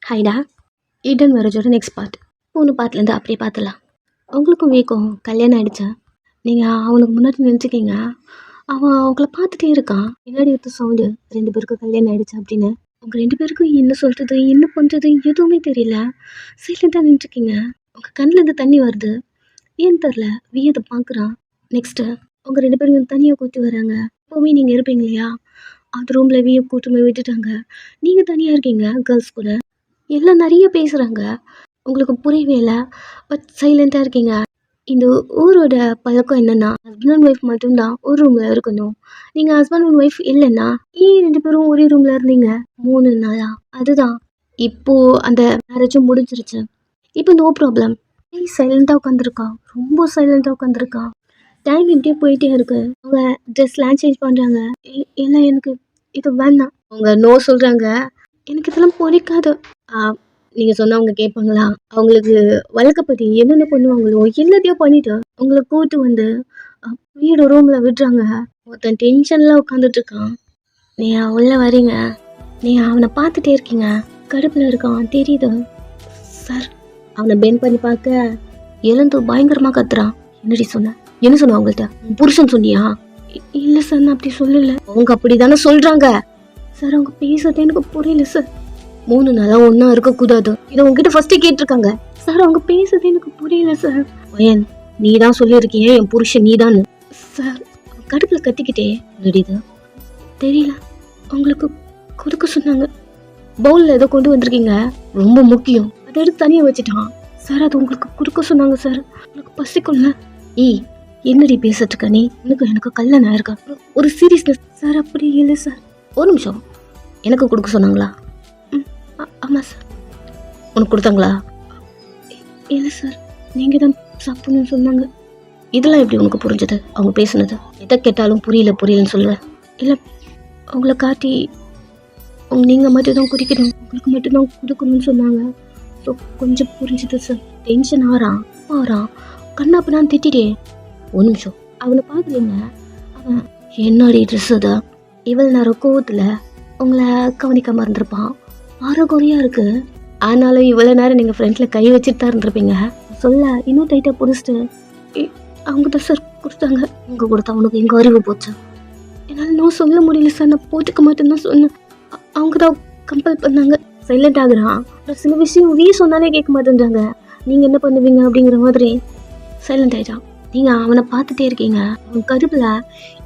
ஹைடா, Eden மேரேஜோட next part. 3 பார்ட்லேருந்து அப்படியே பார்த்துலாம். உங்களுக்கும் வீக்கும் கல்யாணம் ஆகிடுச்சா? நீங்கள் அவனுக்கு முன்னாடி நினச்சிக்கிங்க அவன் அவங்கள பார்த்துட்டே இருக்கான். பின்னாடி எடுத்த சவுண்டு 2 பேருக்கும் கல்யாணம் ஆகிடுச்சா அப்படின்னு. உங்கள் 2 பேருக்கும் என்ன சொல்கிறது என்ன பண்ணுறது எதுவுமே தெரியல. சைலண்டாக நின்றுருக்கீங்க. உங்கள் கண்ணிலேருந்து தண்ணி வருது. ஏன்னு தெரில. அதை பார்க்குறான். நெக்ஸ்ட்டு உங்கள் 2 பேரும் தனியாக கூட்டி வராங்க. எப்போவுமே நீங்கள் இருப்பீங்க இல்லையா, அது ரூமில் கூட்டு போய் விட்டுட்டாங்க. நீங்கள் தனியாக இருக்கீங்க கேர்ள்ஸ் கூட. எல்லாம் நிறைய பேசுகிறாங்க. உங்களுக்கு புரியவே இல்லை. பட் சைலண்ட்டாக இருக்கீங்க. இந்த ஊரோட பழக்கம் என்னென்னா, ஹஸ்பண்ட் அண்ட் ஒய்ஃப் மட்டும்தான் ஒரு ரூமில் இருக்கணும். நீங்கள் ஹஸ்பண்ட் அண்ட் ஒய்ஃப் இல்லைன்னா ஏன் 2 பேரும் ஒரே ரூமில் இருந்தீங்க 3 நாளா? அதுதான் இப்போது அந்த மேரேஜும் முடிஞ்சிருச்சு. இப்போ நோ ப்ராப்ளம். சைலண்ட்டாக உட்காந்துருக்கான். ரொம்ப சைலண்ட்டாக உட்காந்துருக்கான். டைம் இப்படியே போயிட்டே இருக்கு. அவங்க ட்ரெஸ்லாம் சேஞ்ச் பண்ணுறாங்க. எல்லாம் எனக்கு இது வேணாம். அவங்க நோ சொல்கிறாங்க. எனக்கு இதெல்லாம் பிடிக்காது. நீங்கள் சொன்னால் அவங்க கேட்பாங்களா? அவங்களுக்கு வழக்கப்படி என்னென்ன பண்ணுவாங்களோ எல்லாத்தையும் பண்ணிவிட்டு உங்களை கூட்டு வந்து வீடு ரூமில் விடுறாங்க. ஒருத்தன் டென்ஷனில் உட்காந்துட்ருக்கான். நீ உள்ளே வரீங்க. நீ அவனை பார்த்துட்டே இருக்கீங்க. கடுப்பில் இருக்கான் தெரியுது சார். அவனை பெண்ட் பண்ணி பார்க்க எழுந்து பயங்கரமாக கத்துறான். என்னடி சொன்ன? என்ன சொன்ன அவங்கள்ட்ட? புருஷன் சொன்னியா? இல்லை சார், நான் அப்படி சொல்லலை. அவங்க அப்படி தானே சொல்கிறாங்க சார். அவங்க பேசுறது எனக்கு புரியல சார். 3 நாளாக ஒன்றா இருக்கக்கூடாது. இதை உங்ககிட்ட ஃபர்ஸ்ட்டு கேட்டிருக்காங்க சார். அவங்க பேசுறது எனக்கு புரியல சார். பையன், நீ தான் சொல்லியிருக்கீங்க என் புருஷன் நீ தான் சார். கடுப்பில் கத்திக்கிட்டே நடிது. தெரியல, உங்களுக்கு கொடுக்க சொன்னாங்க. பவுலில் ஏதோ கொண்டு வந்திருக்கீங்க, ரொம்ப முக்கியம். அதை எடுத்து தனியாக வச்சுட்டான் சார். அது உங்களுக்கு கொடுக்க சொன்னாங்க சார். உங்களுக்கு பசிக்கும்ல. என்னடி பேசிட்டு இருக்க நீ? எனக்கு கல்யாணம் ஆயிருக்கா? ஒரு சீரியஸ்னஸ் சார். அப்படி இல்லை சார். ஒரு நிமிஷம். எனக்கு கொடுக்க சொன்னாங்களா? ஆமாம் சார். உனக்கு கொடுத்தாங்களா? இல்லை சார், நீங்கள் தான் சாப்பிடணும்னு சொன்னாங்க. இதெல்லாம் எப்படி உனக்கு புரிஞ்சது? அவங்க பேசுனது எதை கேட்டாலும் புரியலன்னு சொல்லுவேன். இல்லை, அவங்கள காட்டி நீங்கள் மட்டும்தான் குடிக்கணும், உங்களுக்கு மட்டும்தான் கொடுக்கணும்னு சொன்னாங்க. ஸோ கொஞ்சம் புரிஞ்சுது சார். டென்ஷன் ஆறான் கண்ணாப்பண்ணான்னு திட்டிட்டே. ஒரு நிமிஷம். அவனை பார்க்குறீங்க. அவன் என்னடி ட்ரெஸ் அதை இவ்வளோ நேரம் கோவத்தில் உங்களை கவனிக்காமல் இருந்திருப்பான். ஆரோக்கியம் இருக்குது. ஆனாலும் இவ்வளோ நேரம் நீங்கள் ஃப்ரெண்டில் கை வச்சுட்டு தான் இருந்திருப்பீங்க. சொல்ல இன்னும் டைட்டாக பிடிச்சிட்டு அவங்க தான் சார் கொடுத்தாங்க. அவங்க கொடுத்தா அவனுக்கு எங்கள் அறிவு போச்சு. என்னால் இன்னும் சொல்ல முடியல சார். நான் போட்டுக்க மாட்டேன்னு தான் சொன்னேன். அவங்க தான் கம்பல் பண்ணாங்க. சைலண்ட் ஆகுறான். சில விஷயம் சொன்னாலே கேட்க மாட்டேன்றாங்க. நீங்கள் என்ன பண்ணுவீங்க அப்படிங்கிற மாதிரி சைலண்ட் ஆகிட்டான். நீங்கள் அவனை பார்த்துட்டே இருக்கீங்க. அவன் கருப்பில்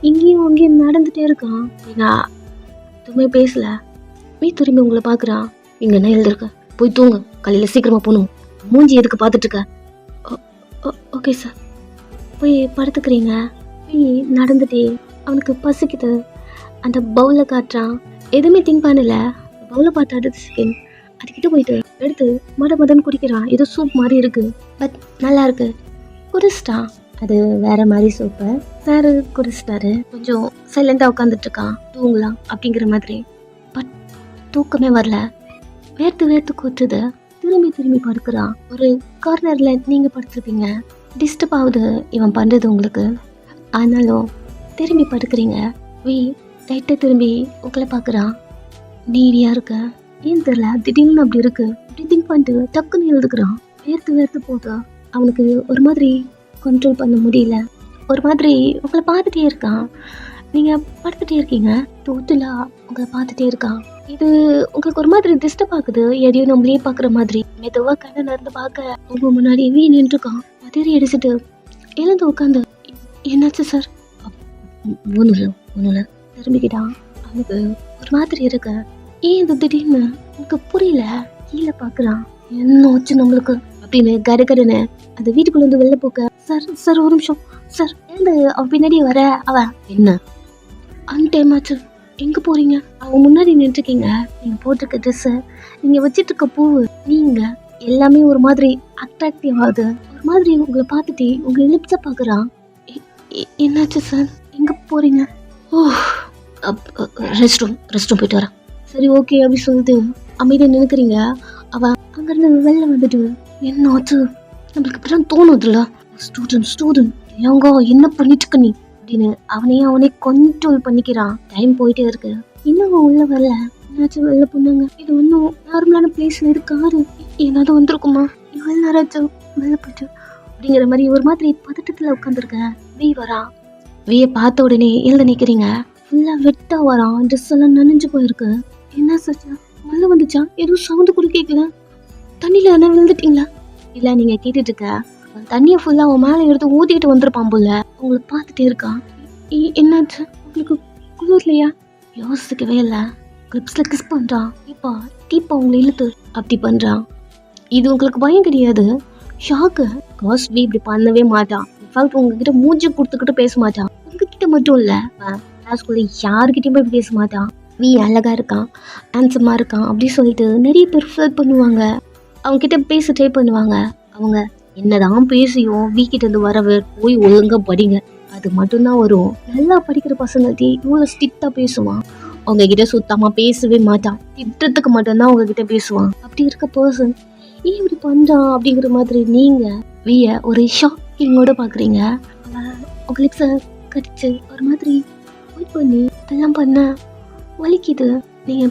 இங்கேயும் அங்கேயும் நடந்துகிட்டே இருக்கான். நீங்கள் எதுவுமே பேசலை. திரும்பி உங்களை பார்க்குறான். இங்கே என்ன எழுதிருக்க? போய் தூங்க, காலையில் சீக்கிரமாக போகணும். மூஞ்சி எதுக்கு பார்த்துட்ருக்க? Okay sir. போய் படுத்துக்கிறீங்க. போய் நடந்துட்டே அவனுக்கு பசிக்குது. அந்த பவுலில் காட்டுறான். எதுவுமே திங்க் பண்ணல. பவுலை பார்த்து அடுத்த செகண்ட் அதுக்கிட்ட போயிட்டு எடுத்து மடன்னு குடிக்கிறான். ஏதோ சூப் மாதிரி இருக்குது, பட் நல்லா இருக்கு. குடிச்சிட்டான். அது வேற மாதிரி சூப்பு. சார் குடிச்சிட்டாரு. கொஞ்சம் சைலண்டாக உட்காந்துட்ருக்கான். தூங்கலாம் அப்படிங்கிற மாதிரி. பட் தூக்கமே வரல. வேர்த்து கொட்டுது. திரும்பி படுக்கிறான். ஒரு கார்னரில் நீங்கள் படுத்துருப்பீங்க. டிஸ்டர்ப் ஆகுது இவன் பண்ணுறது உங்களுக்கு. ஆனாலும் திரும்பி படுக்கிறீங்க. லைட்டாக திரும்பி உங்களை பார்க்குறான். நீடியாக இருக்க. ஏன் தெரில, திடீர்னு அப்படி இருக்கு. அப்படி திங்க் பண்ணிட்டு டக்குன்னு எழுதுக்கிறான். வேர்த்து போகுது. அவனுக்கு ஒரு மாதிரி கண்ட்ரோல் பண்ண முடியல. ஒரு மாதிரி உங்களை பார்த்துட்டே இருக்கான். நீங்கள் படுத்துகிட்டே இருக்கீங்க. டோட்டலாக உங்களை பார்த்துட்டே இருக்கான். இது உங்களுக்கு ஒரு மாதிரி டிஸ்டர்ப் ஆகுது. எதையும் நம்மளே பார்க்குற மாதிரி. மெதுவாக கண்ணை நடந்து பார்க்க உங்க முன்னாடி நின்றுருக்கான். அதிரி அடிச்சுட்டு எழுந்து உட்காந்து, என்னாச்சு சார்? ஒன்றும் திரும்பிக்கிட்டான். அவனுக்கு ஒரு மாதிரி இருக்க. ஏன் இது திடீர்னு எனக்கு புரியல. கீழே பார்க்குறான். என்ன ஆச்சு நம்மளுக்கு அப்படின்னு கடுன்னு அந்த வீட்டுக்குள்ள வந்து வெளில போக்க. சார் ஒரு நிமிஷம் சார். எழுந்து அவன் பின்னாடியே வர. அவன் என்ன டைம் ஆச்சு, எங்கே போகிறீங்க? அவன் முன்னாடி நின்றுருக்கீங்க. நீங்கள் போட்டிருக்க ட்ரெஸ்ஸு, நீங்கள் வச்சிட்டு இருக்க பூவு, நீங்கள் எல்லாமே ஒரு மாதிரி அட்ராக்டிவ் ஆகுது. ஒரு மாதிரி உங்களை பார்த்துட்டு உங்களை லிப்ஸை பார்க்குறான். என்னாச்சு சார்? எங்கே போகிறீங்க? ரெஸ்ட் ரூம் போயிட்டு வரேன். சரி ஓகே அப்படி சொல்லிட்டு அமைதியாக நினைக்கிறீங்க. அவன் அங்கேருந்து வெளில வந்துட்டு, என்ன ஆச்சு நம்மளுக்கு இப்படி தோணுதுல்ல, ஸ்டூடெண்ட் ஏங்க என்ன பண்ணிட்டு இருக்க நீ அப்படின்னு அவனே கண்ட்ரோல் பண்ணிக்கிறான். டைம் போயிட்டே இருக்கு. இன்னும் உள்ள வரல. என்னாச்சும் வெளில போனாங்க. இது ஒன்றும் நார்மலான பிளேஸ்ல இது காரு ஏதாவது வந்திருக்குமா? இவ்வளோ நேராச்சும் வெளில போயிட்டு அப்படிங்கிற மாதிரி ஒரு மாதிரி பதட்டத்தில் உட்காந்துருக்கேன். வி வரா. வியை பார்த்த உடனே எழுத நிற்கிறீங்க. ஃபுல்லாக வெட்டா வரான். ட்ரெஸ் எல்லாம் நனைஞ்சு போயிருக்கு. என்ன சாச்சா? மழை வந்துச்சா? எதுவும் சவுண்டு கூட கேட்கல. தண்ணியில் என்ன விழுந்துட்டீங்களா? இல்லை, நீங்கள் கேட்டுட்டு இருக்க தண்ணியை ஃபுல்லாக அவன் மேலே எடுத்து ஊற்றிக்கிட்டு வந்திருப்பான் போல. உங்களை பார்த்துட்டே இருக்கான். என்னாச்சு உங்களுக்கு? குளிர்லையா? யோசிக்கவே இல்லை. கிளிப்ஸில் கிஸ் பண்ணுறான். டீப்பா உங்களை இழுத்து அப்படி பண்ணுறான். இது உங்களுக்கு பயம் கிடையாது, ஷாக்கு. காஸ்ட்லி இப்படி பண்ணவே மாட்டான். இன்ஃபேக்ட் உங்ககிட்ட மூஞ்சி கொடுத்துக்கிட்டு பேச மாட்டான். உங்ககிட்ட மட்டும் இல்லை, கிளாஸ்குள்ள யாருக்கிட்டையும் போய் பேச மாட்டான். நீ அழகா இருக்கான், ஹேண்ட்ஸமாக இருக்கான் அப்படி சொல்லிட்டு நிறைய பேர் ஃபீல் பண்ணுவாங்க. அவங்ககிட்ட பேச ட்ரை பண்ணுவாங்க. அவங்க என்னதான் பேசியும் வீக்கிட்ட இருந்து வரவே போய் ஒழுங்கா படிங்க, அது மட்டும்தான் வரும். நல்லா படிக்கிற பசங்கள்ட்ட இவ்வளோ ஸ்ட்ரிக்டாக பேசுவான். அவங்க கிட்ட சுத்தமா பேசவே மாட்டான். திட்டத்துக்கு மட்டும்தான் அவங்க கிட்ட பேசுவான். அப்படி இருக்க பர்சன் ஏன் இப்படி பண்றான் அப்படிங்கிற மாதிரி நீங்க விய ஒரு ஷாக்கிங்கோட பாக்குறீங்க. உங்க லிப்ஸை கடிச்சு ஒரு மாதிரி வெயிட் பண்ணி இதெல்லாம் பண்ண வலிக்குது. நீங்க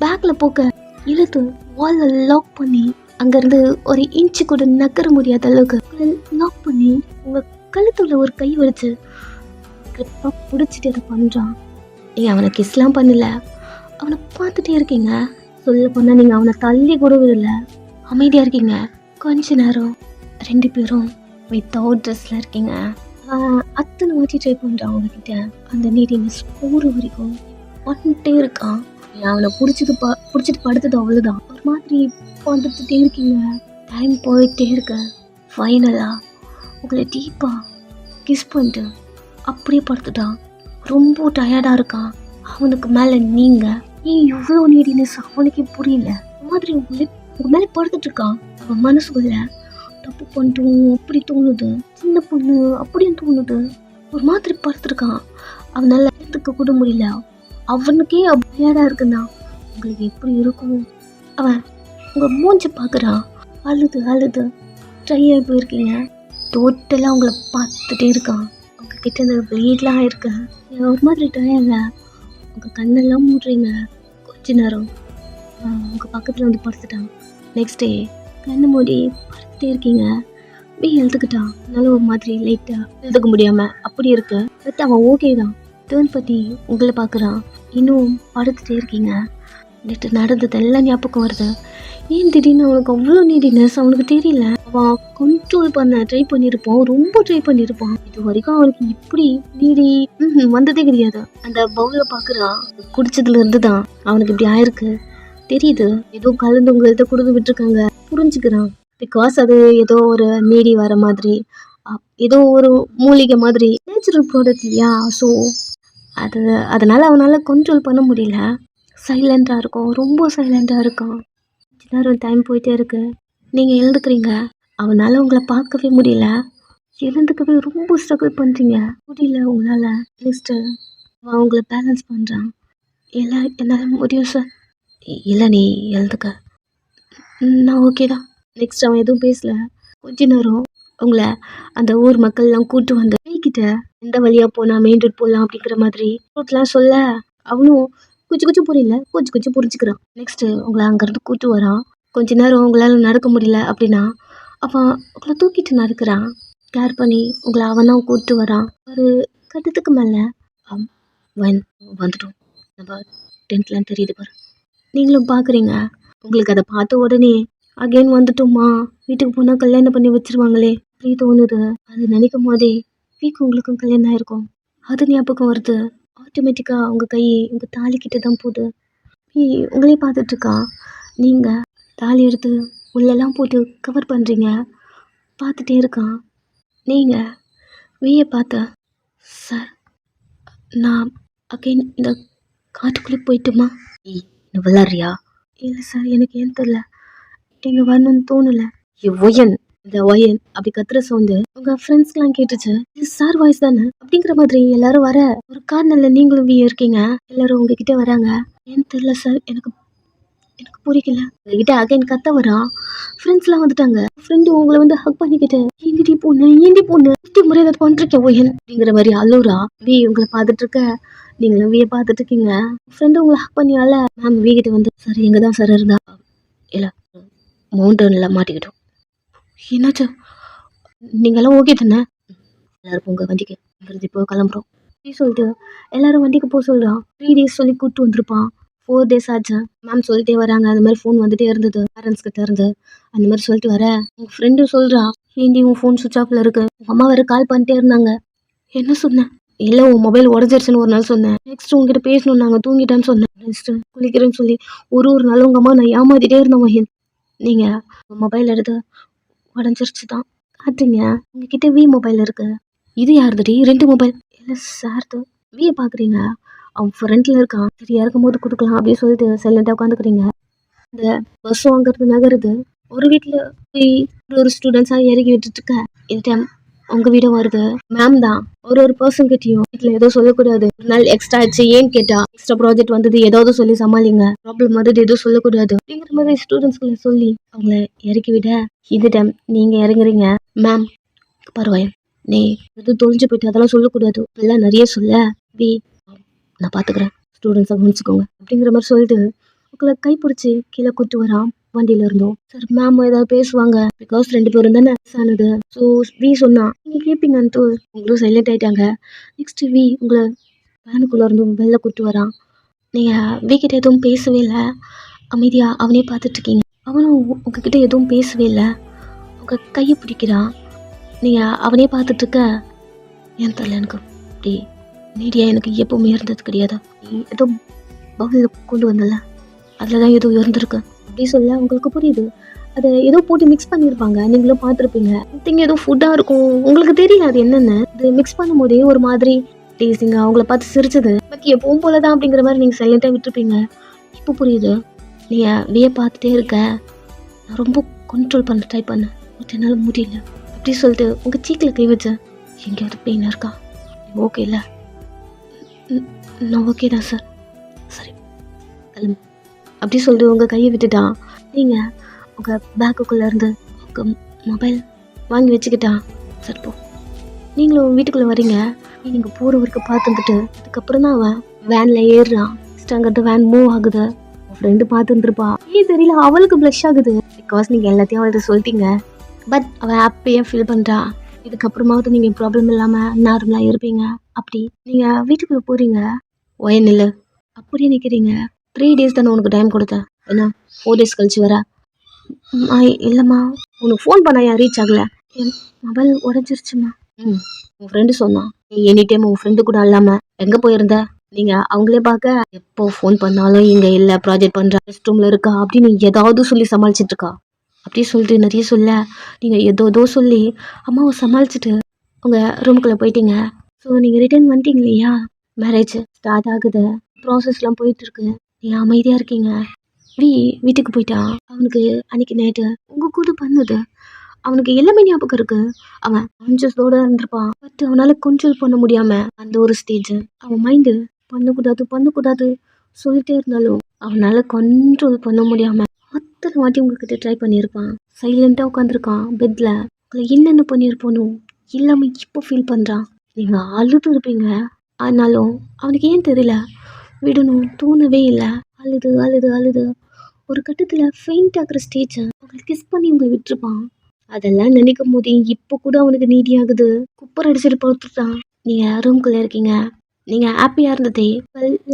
பேக்ல போக்க இழுத்து வால்ல லாக் பண்ணி அங்கிருந்து ஒரு இன்ச்சு கூட நகர முடியாத அளவுக்கு லாக் பண்ணி உங்க கழுத்துல ஒரு கை வச்சு கிரிப்பா பிடிச்சிட்டு அதை பண்றான். நீங்க அவனை கிஸ்லாம் பண்ணல, அவனை பார்த்துட்டே இருக்கீங்க. சொல்ல போனா நீங்க அவனை தள்ளி கூட விடல, அமைதியா இருக்கீங்க. கொஞ்ச நேரம் ரெண்டு பேரும் வித்தவுட் ட்ரெஸ்ல இருக்கீங்க. அத்தனை வாட்டி ட்ரை பண்றான் அவங்ககிட்ட. அந்த நீடினஸ் போற வரைக்கும் வந்துட்டே இருக்கான். அவனை பிடிச்சிட்டு படுத்தது அவ்வளவுதான். ஒரு மாதிரி வந்துட்டே இருக்கீங்க. டைம் போயிட்டே இருக்க. ஃபைனலா உங்களை டீப்பா கிஸ் பண்ணிட்டு அப்படியே படுத்துட்டான். ரொம்ப டயர்டாக இருக்கான். அவனுக்கு மேலே நீங்கள் ஏன் இவ்வளோ நீடினஸ் அவனுக்கே புரியல. இந்த மாதிரி உங்க மேலே படுத்துட்டு இருக்கான். அவன் மனசுக்குள்ள தப்பு பண்ணிட்டோம் அப்படி தோணுது, சின்ன பொண்ணு அப்படின்னு தோணுது. ஒரு மாதிரி படுத்துருக்கான். அவனால எடுத்துக்க கூட முடியல. அவனுக்கே டயர்டாக இருக்குன்னா உங்களுக்கு எப்படி இருக்கும்? அவன் உங்கள் மூஞ்சி பார்க்குறான். அழுது ட்ரையாக போயிருக்கீங்க. டோட்டலாக உங்களை பார்த்துட்டே இருக்கான். உங்ககிட்ட இந்த ப்ளீட்லாம் இருக்கு. ஒரு மாதிரி டயர்ல உங்கள் கண்ணெல்லாம் மூடுறீங்க. கொஞ்ச நேரம் உங்கள் பக்கத்தில் வந்து படுத்துட்டான். நெக்ஸ்ட் டே கண்ணை மூடி படுத்துட்டே இருக்கீங்க. எழுதுக்கிட்டான். அதனால ஒரு மாதிரி லைட்டாக எழுதுக்க முடியாமல் அப்படி இருக்கு. பட் அவன் ஓகே தான். டேர்ன் பற்றி உங்களை பார்க்குறான். இன்னும் படுத்துட்டே இருக்கீங்க. நேற்று நடந்ததெல்லாம் ஞாபகம் வருது. ஏன் திடீர்னு அவனுக்கு அவ்வளோ நீடினஸ் அவனுக்கு தெரியல. அவன் கண்ட்ரோல் பண்ண ட்ரை பண்ணியிருப்பான், ரொம்ப ட்ரை பண்ணியிருப்பான். இது வரைக்கும் அவனுக்கு இப்படி நீடி வந்ததே கிடையாது. அந்த பவுலை பார்க்குறான். குடிச்சதுல இருந்து தான் அவனுக்கு இப்படி ஆயிருக்கு தெரியுது. ஏதோ கலந்து உங்கள்கிட்ட கொடுத்து விட்டுருக்காங்க புரிஞ்சுக்கிறான். பிகாஸ் அது ஏதோ ஒரு நீடி வர மாதிரி, ஏதோ ஒரு மூலிகை மாதிரி நேச்சுரல் ப்ராடக்ட் இல்லையா. ஸோ அதனால அவனால் கண்ட்ரோல் பண்ண முடியல. சைலண்டாக இருக்கும், ரொம்ப சைலண்டாக இருக்கான். நேரம் டைம் போயிட்டே இருக்கு. நீங்கள் எழுந்துக்கிறீங்க. அவனால் உங்களை பார்க்கவே முடியல. எழுந்துக்கவே ரொம்ப ஸ்ட்ரகிள் பண்ணுறீங்க. முடியல உங்களால். நெக்ஸ்ட்டு அவன் உங்களை பேலன்ஸ் பண்ணுறான். என்னால் முடியும் சார். இல்லை, நீ எழுதுக்க, நான் ஓகே தான். நெக்ஸ்ட் அவன் எதுவும் பேசல. கொஞ்ச நேரம் உங்களை அந்த ஊர் மக்கள்லாம் கூட்டு வந்து கிட்ட எந்த வழியாக போனால் மெயின் ரோட் போடலாம் அப்படிங்கிற மாதிரி ரூட்லாம் சொல்ல அவனும் கொஞ்சம் புரியல, கொஞ்சம் புரிஞ்சுக்கிறான். நெக்ஸ்ட்டு உங்களை அங்கேருந்து கூட்டு வரான். கொஞ்ச நேரம் உங்களால் நடக்க முடியல அப்படின்னா அவன் உங்களை தூக்கிட்டு நடக்கிறான். கேர் பண்ணி உங்களை அவன் தான் கூப்பிட்டு வரான். ஒரு கட்டத்துக்கு மேலே வந்துட்டோம். நம்ம டென்த்லாம் தெரியுது பாரு. நீங்களும் பார்க்குறீங்க. உங்களுக்கு அதை பார்த்த உடனே அகெயின் வந்துட்டோமா, வீட்டுக்கு போனால் கல்யாணம் பண்ணி வச்சிருவாங்களே அப்படி தோணுது. அது நினைக்கும் போதே வீக்கு உங்களுக்கும் கல்யாணம் ஆயிருக்கும். அது ஞாபகம் வருது. ஆட்டோமேட்டிக்காக உங்கள் கை உங்கள் தாலிக்கிட்ட தான் போகுது. உங்களே பார்த்துட்ருக்கா. நீங்கள் தாலி எடுத்து உள்ளெல்லாம் போட்டு கவர் பண்ணுறீங்க. பார்த்துட்டே இருக்கான். நீங்கள் வீயை பார்த்த சார், நான் அகைன் இந்த காட்டுக்குள்ளே போயிட்டுமா? இன்னும் விளாட்றியா? இல்லை சார், எனக்கு ஏன் தெரில, எங்கே வரணும்னு தோணலை. ஒயன் இந்த ஒயன் அப்படி கத்துற சவுண்டு உங்கள் ஃப்ரெண்ட்ஸ்க்கெலாம் கேட்டுச்சு. இது சார் வாய்ஸ் தானே அப்படிங்கிற மாதிரி எல்லாரும் வர ஒரு கார்னரில் நீங்களும் வீ இருக்கீங்க. எல்லாரும் உங்ககிட்ட வராங்க. ஏன் தெரில சார், எனக்கு எனக்கு புரியல. உங்ககிட்ட அகைன் கத்த வரா. ஃப்ரெண்ட்ஸ்லாம் வந்துட்டாங்க. ஃப்ரெண்டு உங்களை வந்து ஹக் பண்ணிக்கிட்டு எங்கிட்டி பொண்ணு ஏண்டி பொண்ணு முறை ஏதாவது பண்ணிருக்கேன் ஓயன் அப்படிங்கிற மாதிரி அழுவுறா. வி உங்களை பார்த்துட்டு இருக்க. நீங்களும் விய பார்த்துட்டு இருக்கீங்க. ஃப்ரெண்டு உங்களை ஹக் பண்ணியால மேம் வி கிட்ட வந்து சார் எங்க தான் சார் இருந்தா இல்ல மவுண்டன்ல மாட்டிக்கிட்டோம். என்னாச்சு? நீங்களாம் ஓகே தானே? எல்லாரும் உங்க வண்டிக்கு இப்போ கிளம்புறோம் அப்படி சொல்லிட்டு எல்லாரும் வண்டிக்கு போக சொல்றான். 3 days சொல்லி கூப்பிட்டு வந்திருப்பான். 4 days ஆச்சு. மேம் சொல்லிட்டே வராங்க. அந்த மாதிரி ஃபோன் வந்துட்டே இருந்தது பேரண்ட்ஸ் கிட்ட இருந்து. அந்த மாதிரி சொல்லிட்டு வர உங்க ஃப்ரெண்டு சொல்றா, ஏண்டி உன் ஃபோன் சுவிச் ஆஃப்ல இருக்கு. உங்க அம்மா வேற கால் பண்ணிட்டே இருந்தாங்க. என்ன சொன்னேன்? இல்ல உன் மொபைல் உடஞ்சிருச்சுன்னு ஒரு நாள் சொன்னேன். நெக்ஸ்ட் உங்ககிட்ட பேசணும் நாங்க தூங்கிட்டேன்னு சொன்னேன். நெக்ஸ்ட் குளிக்கிறேன்னு சொல்லி ஒரு நாள் உங்க அம்மா நான் ஏமாத்திட்டே இருந்தேன் மஹின். நீங்க மொபைல் எடுத்து உடஞ்சிருச்சு தான் காட்டுறீங்க. உங்ககிட்ட வி மொபைல் இருக்கு. இது யாருதுடி 2 மொபைல்? இல்லை சார் வியை பார்க்குறீங்க. அவன் ஃப்ரெண்டில் இருக்கான். சரி இறக்கும்போது கொடுக்கலாம் அப்படின்னு சொல்லிட்டு சைலண்டாக உட்காந்துக்கிறீங்க. இந்த பஸ் வாங்குறது நகருது. ஒரு வீட்டில் போய் ஒரு ஸ்டூடெண்ட்ஸாக இறக்கி விட்டுட்டு இருக்க. இந்த டைம் உங்கள் வீடும் வருது. மேம் தான் ஒரு பர்சன் கிட்டயும் வீட்டில் ஏதோ சொல்லக்கூடாது. ஒரு நாள் எக்ஸ்ட்ரா ஆச்சு ஏன்னு கேட்டா எக்ஸ்ட்ரா ப்ராஜெக்ட் வந்தது ஏதாவது சொல்லி சமாளிங்க. ப்ராப்ளம் வந்தது எதுவும் சொல்லக்கூடாது அப்படிங்கிற மாதிரி ஸ்டூடெண்ட்ஸ்களை சொல்லி அவங்கள இறக்கி விட இந்த டைம் நீங்கள் இறங்குறீங்க. மேம் பரவாயில்ல நீ எது தொலைஞ்சு போயிட்டு அதெல்லாம் சொல்லக்கூடாது. எல்லாம் நிறைய சொல்ல வி நான் பார்த்துக்கிறேன் ஸ்டூடெண்ட்ஸை கவனிச்சுக்கோங்க அப்படிங்கிற மாதிரி சொல்லிட்டு உங்களை கைப்பிடிச்சி கீழே கூட்டு வரான் வண்டியில இருந்தோம். சார் மேம் ஏதாவது பேசுவாங்க பிகாஸ் 2 பேரும் தானே ஆனது. ஸோ வி சொன்னா நீங்க கேட்பீங்கன்ட்டு உங்களும் சைலண்ட் ஆயிட்டாங்க. நெக்ஸ்ட் வி உங்களை வேனுக்குள்ள இருந்தும் வெளில கூட்டு வரான். நீங்க வி கிட்ட எதுவும் பேசவே இல்லை. அமைதியா அவனே பார்த்துட்டு இருக்கீங்க. அவனும் உங்ககிட்ட எதுவும் பேசவே இல்லை. உங்க கையை பிடிக்கிறான். நீங்கள் அவனே பார்த்துட்ருக்க. ஏன் தெரியல எனக்கு அப்படி மீடியா எனக்கு எப்போவுமே இருந்தது கிடையாது. நீ ஏதோ பவுலில் கொண்டு வந்தல அதில் தான் ஏதோ இருந்திருக்கு அப்படி சொல்ல உங்களுக்கு புரியுது. அதை ஏதோ போட்டு மிக்ஸ் பண்ணியிருப்பாங்க. நீங்களும் பார்த்துருப்பீங்க. திங்க ஏதோ ஃபுட்டாக இருக்கும். உங்களுக்கு தெரியல அது என்னென்னு. அது மிக்ஸ் பண்ணும் போதே ஒரு மாதிரி டேஸ்டிங்க அவங்கள பார்த்து சிரிச்சது. பட் எப்பவும் போல தான் அப்படிங்கிற மாதிரி நீங்கள் சைலண்ட்டாக விட்டுருப்பீங்க. இப்போ புரியுது. நீங்கள் விய பார்த்துட்டே இருக்க. நான் ரொம்ப கண்ட்ரோல் பண்ண ட்ரை பண்ணேன். பட் என்னால் முடியல அப்படி சொல்லிட்டு உங்கள் சீக்கில் கை வச்சேன். எங்கேயாவது பெயினாக இருக்கா? ஓகே இல்லை? நான் ஓகே தான் சார். சரி கிளம்பு அப்படி சொல்லிட்டு உங்கள் கையை விட்டுட்டான். நீங்கள் உங்கள் பேக்குக்குள்ளே இருந்து உங்கள் மொபைல் வாங்கி வச்சுக்கிட்டான். சார் போ. நீங்களும் வீட்டுக்குள்ளே வரீங்க. நீங்கள் போகிற வரைக்கும் பார்த்துட்டு அதுக்கப்புறம் தான் அவன் வேனில் ஏறுறான். அங்கிட்ட வேன் மூவ் ஆகுது. உன் ஃப்ரெண்டு பார்த்துருப்பா. ஏன் தெரியல அவளுக்கு ப்ளஷ் ஆகுது. பிகாஸ் நீங்கள் எல்லாத்தையும் அவள்கிட்ட சொல்லிட்டீங்க. பட் அவள் ஹாப்பியாக ஃபீல் பண்ணுறா. இதுக்கப்புறமாவது நீங்கள் ப்ராப்ளம் இல்லாமல் நார்மலாக இருப்பீங்க. அப்படி நீங்கள் வீட்டுக்குள்ளே போகிறீங்க. ஒயன் இல்லை அப்படியே நிற்கிறீங்க. 3 days தானே உனக்கு டைம் கொடுத்தேன். என்ன 4 days கழிச்சு வர? இல்லைம்மா உனக்கு ஃபோன் பண்ண யார் ரீச் ஆகலை. என் மொபைல் உடஞ்சிருச்சுமா. உன் ஃப்ரெண்டு சொன்னான். நீ எனி டைம் உன் ஃப்ரெண்டு கூட இல்லாமல் எங்கே போயிருந்த? நீங்கள் அவங்களே பார்க்க எப்போ ஃபோன் பண்ணாலும் இங்கே இல்லை ப்ராஜெக்ட் பண்ணுற ரெஸ்ட் ரூமில் இருக்கா அப்படின்னு ஏதாவது சொல்லி சமாளிச்சிட்டு இருக்கா. அப்படியே சொல்லிட்டு நிறைய சொல்ல நீங்கள் ஏதோ சொல்லி அம்மாவை சமாளிச்சுட்டு உங்கள் ரூமுக்குள்ளே போயிட்டீங்க. ஸோ நீங்கள் ரிட்டர்ன் வந்துட்டீங்க இல்லையா? மேரேஜ் ஸ்டார்ட் ஆகுது. ப்ராசஸ்லாம் போயிட்டுருக்கு. நீங்கள் அமைதியாக இருக்கீங்க. வீட்டுக்கு போயிட்டான். அவனுக்கு அன்றைக்கி நைட்டு உங்கள் கூட பண்ணது அவனுக்கு எல்லாமே ஞாபகம் இருக்கு. அவன் கான்ஷியஸோடு இருந்திருப்பான். பட் அவனால் கண்ட்ரோல் பண்ண முடியாமல் அந்த ஒரு ஸ்டேஜ் அவன் மைண்டு பண்ணக்கூடாது சொல்லிட்டே இருந்தாலும் அவனால் கண்ட்ரோல் பண்ண முடியாமல் அத்தனை வாட்டி உங்ககிட்ட ட்ரை பண்ணியிருப்பான். சைலண்ட்டாக உட்காந்துருக்கான் பெட்டில். உங்களை என்னென்ன பண்ணியிருப்பானோ எல்லாமே இப்போ ஃபீல் பண்ணுறான். நீங்கள் அழுது இருப்பீங்க. ஆனாலும் அவனுக்கு ஏன் தெரியல விடணும் தோணவே இல்லை. அழுது ஒரு கட்டத்தில் ஃபெயிண்ட் ஆகிற ஸ்டேஜை உங்களை கிஸ் பண்ணி உங்களை விட்டுருப்பான். அதெல்லாம் நினைக்கும் போதே இப்போ கூட அவனுக்கு நீதியாகுது. குப்பர் அடிச்சுட்டு பார்த்துட்டான். நீங்கள் ரூம்குள்ளே இருக்கீங்க. நீங்கள் ஹாப்பியாக இருந்ததே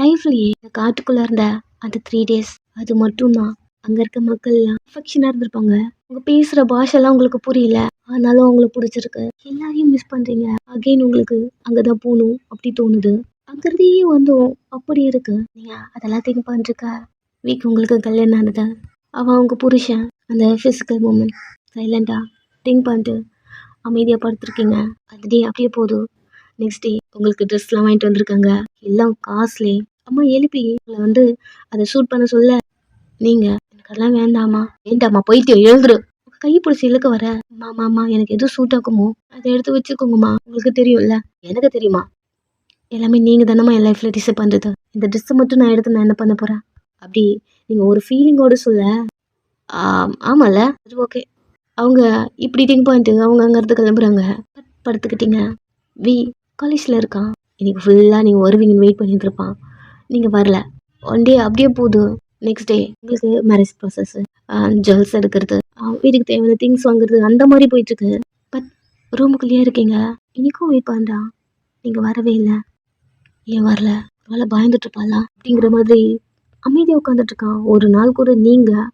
லைஃப்லேயே காட்டுக்குள்ளே இருந்த அந்த 3 days அது மட்டும்தான். அங்கே இருக்க மக்கள்லாம் அஃபெக்ஷனாக இருந்திருப்பாங்க. அவங்க பேசுகிற பாஷெல்லாம் உங்களுக்கு புரியல. ஆனாலும் அவங்கள பிடிச்சிருக்கு. எல்லாரையும் மிஸ் பண்ணுறீங்க. அகெயின் உங்களுக்கு அங்கே தான் போகணும் அப்படி தோணுது. அங்கிறதையே வந்தோம் அப்படி இருக்கு. நீங்கள் அதெல்லாம் திங்க் பண்ணிருக்க. வீக் உங்களுக்கு கல்யாணம் ஆனது. அவன் அவங்க புருஷன் அந்த ஃபிசிக்கல் மூமெண்ட் சைலண்டாக திங்க் பண்ணிட்டு அமைதியாக படுத்துருக்கீங்க. அந்த டே அப்படியே போதும். நெக்ஸ்ட் டே உங்களுக்கு ட்ரெஸ்லாம் வாங்கிட்டு வந்திருக்காங்க. எல்லாம் காஸ்ட்லி. அம்மா எழுப்பி உங்களை அதை ஷூட் பண்ண சொல்ல நீங்கள் எனக்கெல்லாம் வேண்டாமா போயிட்டு எழுதுரு. கை பிடிச்சி இழுக்க வர மாமா எனக்கு எதுவும் சூட் ஆகுமோ அதை எடுத்து வச்சுக்கோங்கம்மா. உங்களுக்கு தெரியும்ல எனக்கு தெரியுமா எல்லாமே நீங்கள் தானம்மா என் லைஃப்பில் டிசைட் பண்ணுறது. இந்த ட்ரெஸ்ஸை மட்டும் நான் எடுத்து நான் என்ன பண்ண போகிறேன் அப்படி நீங்கள் ஒரு ஃபீலிங்கோடு சொல்ல ஆமாம்ல அது ஓகே. அவங்க இப்படி திங்க் பண்ணிட்டு அவங்க அங்கேருந்து கிளம்புறாங்க. படுத்துக்கிட்டீங்க. வி காலேஜில் இருக்கான். இன்னைக்கு ஃபுல்லாக நீங்கள் வருவீங்கன்னு வெயிட் பண்ணிட்டு இருப்பான். நீங்கள் வரல. ஒன் டே அப்படியே போகுது. நெக்ஸ்ட் டே உங்களுக்கு மேரேஜ் ப்ராசஸ்ஸு, ஜுவல்ஸ் எடுக்கிறது, வீட்டுக்கு தேவையான திங்ஸ் வாங்குறது, அந்த மாதிரி போயிட்டுருக்கு. பட் ரூமுக்குள்ளேயே இருக்கீங்க. இன்னைக்கும் வெயிட் பண்ணுறான். நீங்கள் வரவே இல்லை. ஏன் வரல? அவளை பயந்துட்டு இருப்பாளா அப்படிங்கிற மாதிரி அமைதியாக உட்காந்துட்டு இருக்கான். ஒரு நாள் கூட நீங்கள்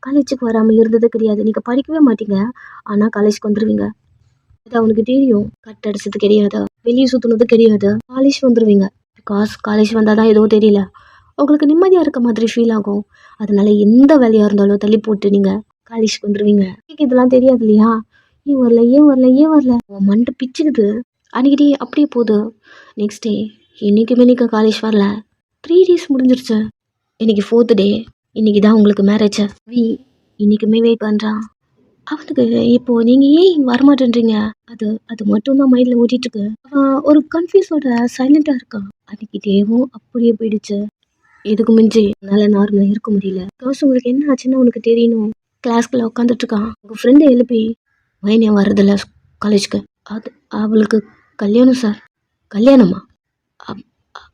காலேஜுக்கு வராமல் இருந்தது கிடையாது. நீங்கள் படிக்கவே மாட்டீங்க, ஆனால் காலேஜுக்கு வந்துடுவீங்க. அது அவனுக்கு தெரியும். கட் அடிச்சது கிடையாது, வெளியே சுற்றுனது கிடையாது. காலேஜ் வந்துடுவீங்க. பிகாஸ் காலேஜ் வந்தால் தான் எதுவும் தெரியல, உங்களுக்கு நிம்மதியாக இருக்க மாதிரி ஃபீல் ஆகும். அதனால எந்த வேலையாக இருந்தாலும் தள்ளி போட்டு நீங்கள் காலேஜுக்கு வந்துடுவீங்க. இதெல்லாம் தெரியாது இல்லையா? ஏன் வரல, ஏன் வரல, ஏன் வரல? அவன் மண்டை பிச்சுக்குது. அன்னைக்கிட்டே அப்படியே போகுது. நெக்ஸ்ட் டே இன்னைக்குமே நீங்கள் காலேஜ் வரல. 3 டேஸ் முடிஞ்சிருச்சு. இன்னைக்கு 4th டே. இன்னைக்கு தான் உங்களுக்கு மேரேஜ். வி இன்னைக்குமே வெயிட் பண்ணுறான். அவனுக்கு இப்போ நீங்கள் ஏன் வரமாட்டேன்றீங்க? அது அது மட்டும்தான் மைண்டில் ஓட்டிகிட்டு இருக்கு. அவன் ஒரு கன்ஃபியூஸோட சைலண்ட்டாக இருக்கான். அன்னைக்கு டேவும் அப்படியே போயிடுச்சு. இதுக்கு மிஞ்சி என்னால் நார்மலாக இருக்க முடியல. பிகாஸ் உங்களுக்கு என்ன ஆச்சுன்னு உனக்கு தெரியணும். கிளாஸ்க்குள்ள உட்காந்துட்டு இருக்கான். உங்கள் ஃப்ரெண்டை எழுப்பி மைனியா வர்றதில்ல காலேஜ்க்கு. அது அவளுக்கு கல்யாணம் சார். கல்யாணமா?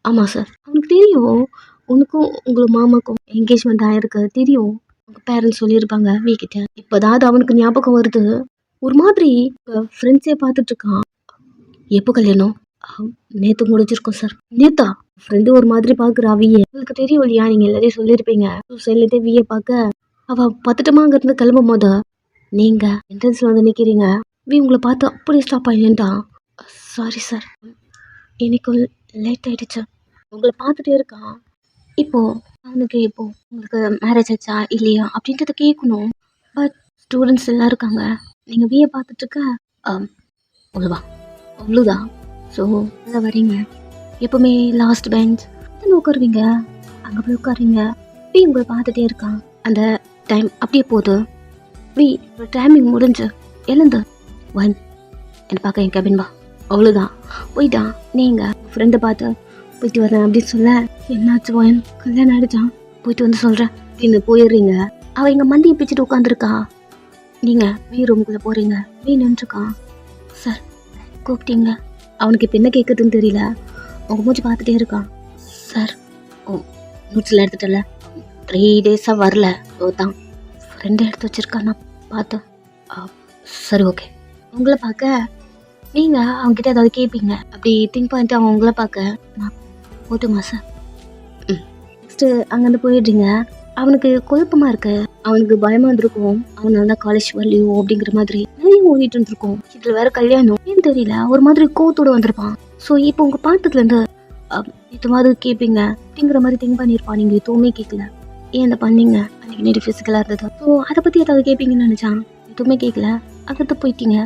ஆமாம் சார். அவனுக்கு தெரியும் உனக்கும் உங்கள் மாமாக்கும் என்கேஜ்மெண்ட் ஆகிருக்கு. தெரியும். உங்கள் பேரண்ட்ஸ் சொல்லியிருப்பாங்க வீக்கிட்ட. இப்போதான் அது அவனுக்கு ஞாபகம் வருது. ஒரு மாதிரி ஃப்ரெண்ட்ஸே பார்த்துட்டு இருக்கான். எப்போ கல்யாணம்? நேற்று முடிஞ்சிருக்கோம் சார். நேத்தா? ஃப்ரெண்டு ஒரு மாதிரி பார்க்குறா விய. உங்களுக்கு தெரியும் இல்லையா, நீங்கள் எல்லாரையும் சொல்லியிருப்பீங்க. சைட்லேயே விய பார்க்க அவள் பத்துட்டமா அங்கேருந்து கிளம்பும் போது நீங்கள் என்ட்ரன்ஸில் வந்து நிற்கிறீங்க. வி உங்களை பார்த்து அப்படியே ஸ்டாப் ஆகிட்டான். சாரி சார், இன்னைக்கு லேட் ஆகிடுச்சு. உங்களை பார்த்துட்டே இருக்கான். இப்போது அவனுக்கு இப்போது உங்களுக்கு மேரேஜ் ஆச்சா இல்லையா அப்படின்றத கேட்கணும். பட் ஸ்டூடெண்ட்ஸ் எல்லாம் இருக்காங்க. நீங்கள் வியை பார்த்துட்ருக்க அவ்வளோவா அவ்வளோதான். ஸோ நல்லா வரீங்க. எப்போவுமே லாஸ்ட் பெஞ்ச் அதில் உட்காருவீங்க. அங்கே போய் உட்காருவீங்க. வி உங்களை பார்த்துட்டே இருக்கான். அந்த டைம் அப்படியே போகுது. வி டைமிங் முடிஞ்சு எழுந்து ஒன் என்னை பார்க்க என் கேபின் வா. அவ்வளோதான். போயிட்டான். நீங்கள் ஃப்ரெண்டை பார்த்து போயிட்டு வரேன் அப்படின்னு சொல்ல, என்னாச்சு ஒன் கல்யாணம் ஆகிடுச்சான், போயிட்டு வந்து சொல்கிறேன் அப்படின்னு போயிடுறீங்க. அவள் எங்கள் மண்டியை பிச்சுட்டு உட்காந்துருக்கா. நீங்கள் வீ ரூமுக்குள்ளே போகிறீங்க. வீ நின்றுருக்கான். சார் கூப்பிட்டீங்க. அவனுக்கு இப்போ என்ன கேட்குதுன்னு தெரியல. உங்கள் மூச்சு பார்த்துட்டே இருக்கான். சார் மூச்சில் எடுத்துட்டல 3 டேஸாக வரல. தான் ஃப்ரெண்டு எடுத்து வச்சுருக்கான். நான் பார்த்தேன். சரி ஓகே. உங்களை பார்க்க நீங்கள் அவங்ககிட்ட ஏதாவது கேட்பீங்க. அப்படி திங்க் பண்ணிட்டு அவன் உங்களை பார்க்க நான் போட்டுமா சார்? நெக்ஸ்ட்டு அங்கேருந்து போயிடுறீங்க. அவனுக்கு குழப்பமாக இருக்கு. அவனுக்கு பயமாக இருந்திருக்கும். அவனால தான் காலேஜ் வரலையோ அப்படிங்கிற மாதிரி நிறைய ஓடிட்டு இருந்திருக்கும். இதில் வேற கல்யாணம் ஏன்னு தெரியல, ஒரு மாதிரி கோத்தோடு வந்திருப்பான். ஸோ இப்போ உங்கள் பாட்டத்துலேருந்து இது மாதிரி கேட்பீங்க அப்படிங்கிற மாதிரி திங்க் பண்ணியிருப்பான். நீங்கள் எதுவுமே கேட்கல. ஏன் அதை பண்ணீங்க? அன்றைக்கி நேரம் ஃபிசிக்கலாக இருந்தது. ஸோ அதை பற்றி ஏதாவது கேட்பீங்கன்னு நினச்சான். எதுவுமே கேட்கல. அங்கிட்டு போயிட்டீங்க.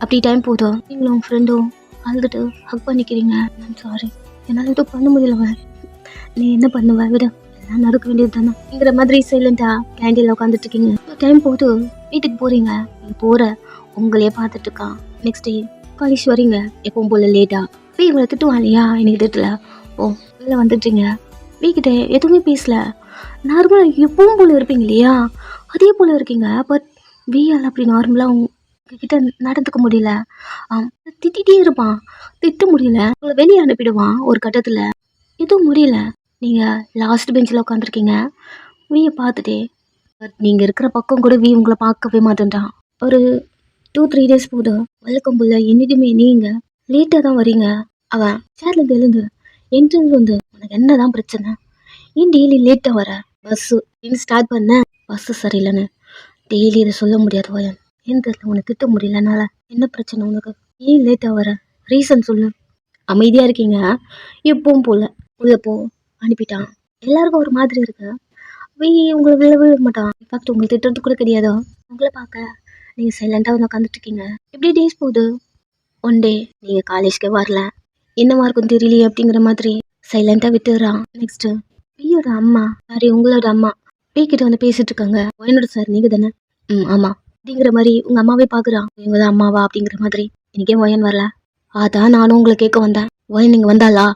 அப்படி டைம் போதும். நீங்களும் உங்கள் ஃப்ரெண்டும் அழுதுட்டு ஹக் பண்ணிக்கிறீங்க. நான் சாரி, என்னால் எதுவும் பண்ண முடியலவ. நீ என்ன பண்ணுவ விட, எல்லாம் நடக்க வேண்டியது தானேங்கிற மாதிரி சைலண்டாக கேண்டீனில் உட்காந்துட்டு இருக்கீங்க. டைம் போது வீட்டுக்கு போகிறீங்க. நீங்கள் போகிற உங்களையே பார்த்துட்டு இருக்கான். நெக்ஸ்ட் டே காலேஜ் வரீங்க. எப்பவும் போல் லேட்டாக போய் இவங்களை திட்டுவான் இல்லையா? எனக்கு திட்டல. ஓ வெளில வந்துட்டீங்க. வீக்கிட்ட எதுவுமே பேசல. நார்மலாக எப்பவும் போல் இருப்பீங்க இல்லையா? அதே போல் இருக்கீங்க. பட் வீயால் அப்படி நார்மலாக உங்ககிட்ட நடந்துக்க முடியல. திட்டிகிட்டே இருப்பான். திட்ட முடியல. உங்களை வெளியே அனுப்பிடுவான். ஒரு கட்டத்தில் எதுவும் முடியல. நீங்கள் லாஸ்ட் பெஞ்சில் உட்காந்துருக்கீங்க. வீயை பார்த்துட்டே. பட் நீங்கள் இருக்கிற பக்கம் கூட வீ உங்களை பார்க்கவே மாட்டேன்ட்டான். ஒரு 2-3 டேஸ் போதும். வழக்கம் போல் என்னைக்குமே நீங்கள் லேட்டாக தான் வரீங்க. அவன் சேர்லேருந்து எழுந்து என்ட்ரன்ஸ் வந்து உனக்கு என்ன தான் பிரச்சனை, ஏன் டெய்லி லேட்டாக வர, பஸ்ஸு ஏன் ஸ்டார்ட் பண்ண, பஸ்ஸு சரியில்லைன்னு டெய்லி இதை சொல்ல முடியாது வயன். ஏன் தெரியல, உனக்கு திட்ட முடியலனால என்ன பிரச்சனை உனக்கு, ஏன் லேட்டாக வர, ரீசன் சொல்லு. அமைதியாக இருக்கீங்க. எப்பவும் போல் உள்ளே போ அனுப்பிட்டான். எல்லாருக்கும் ஒரு மாதிரி இருக்கு. உங்களை விழவே மாட்டான். இன்ஃபேக்ட் உங்களை திட்டுறது கூட கிடையாது. உங்களை பார்க்க நீங்கள் சைலண்டாக வந்து உட்காந்துட்டு இருக்கீங்க. எப்படி டேஸ் போகுது. ஒன் டே நீங்கள் காலேஜ்க்கே வரல. என்னவா இருக்கும் தெரியலையே அப்படிங்கிற மாதிரி சைலண்டாக விட்டுறான். நெக்ஸ்ட்டு பியோட அம்மா, சாரி உங்களோட அம்மா கிட்ட வந்து பேசிட்டு இருக்காங்க. என்னோட சார் நீங்கள் தானே? ஆமாம் அப்படிங்கிற மாதிரி உங்கள் அம்மாவே பார்க்குறான். இவங்க தான் அம்மாவா அப்படிங்கிற மாதிரி. எனக்கே ஒயன் வரல. அதான் நானும் உங்களை கேட்க வந்தேன். ஒயன் நீங்கள் வந்தாளா?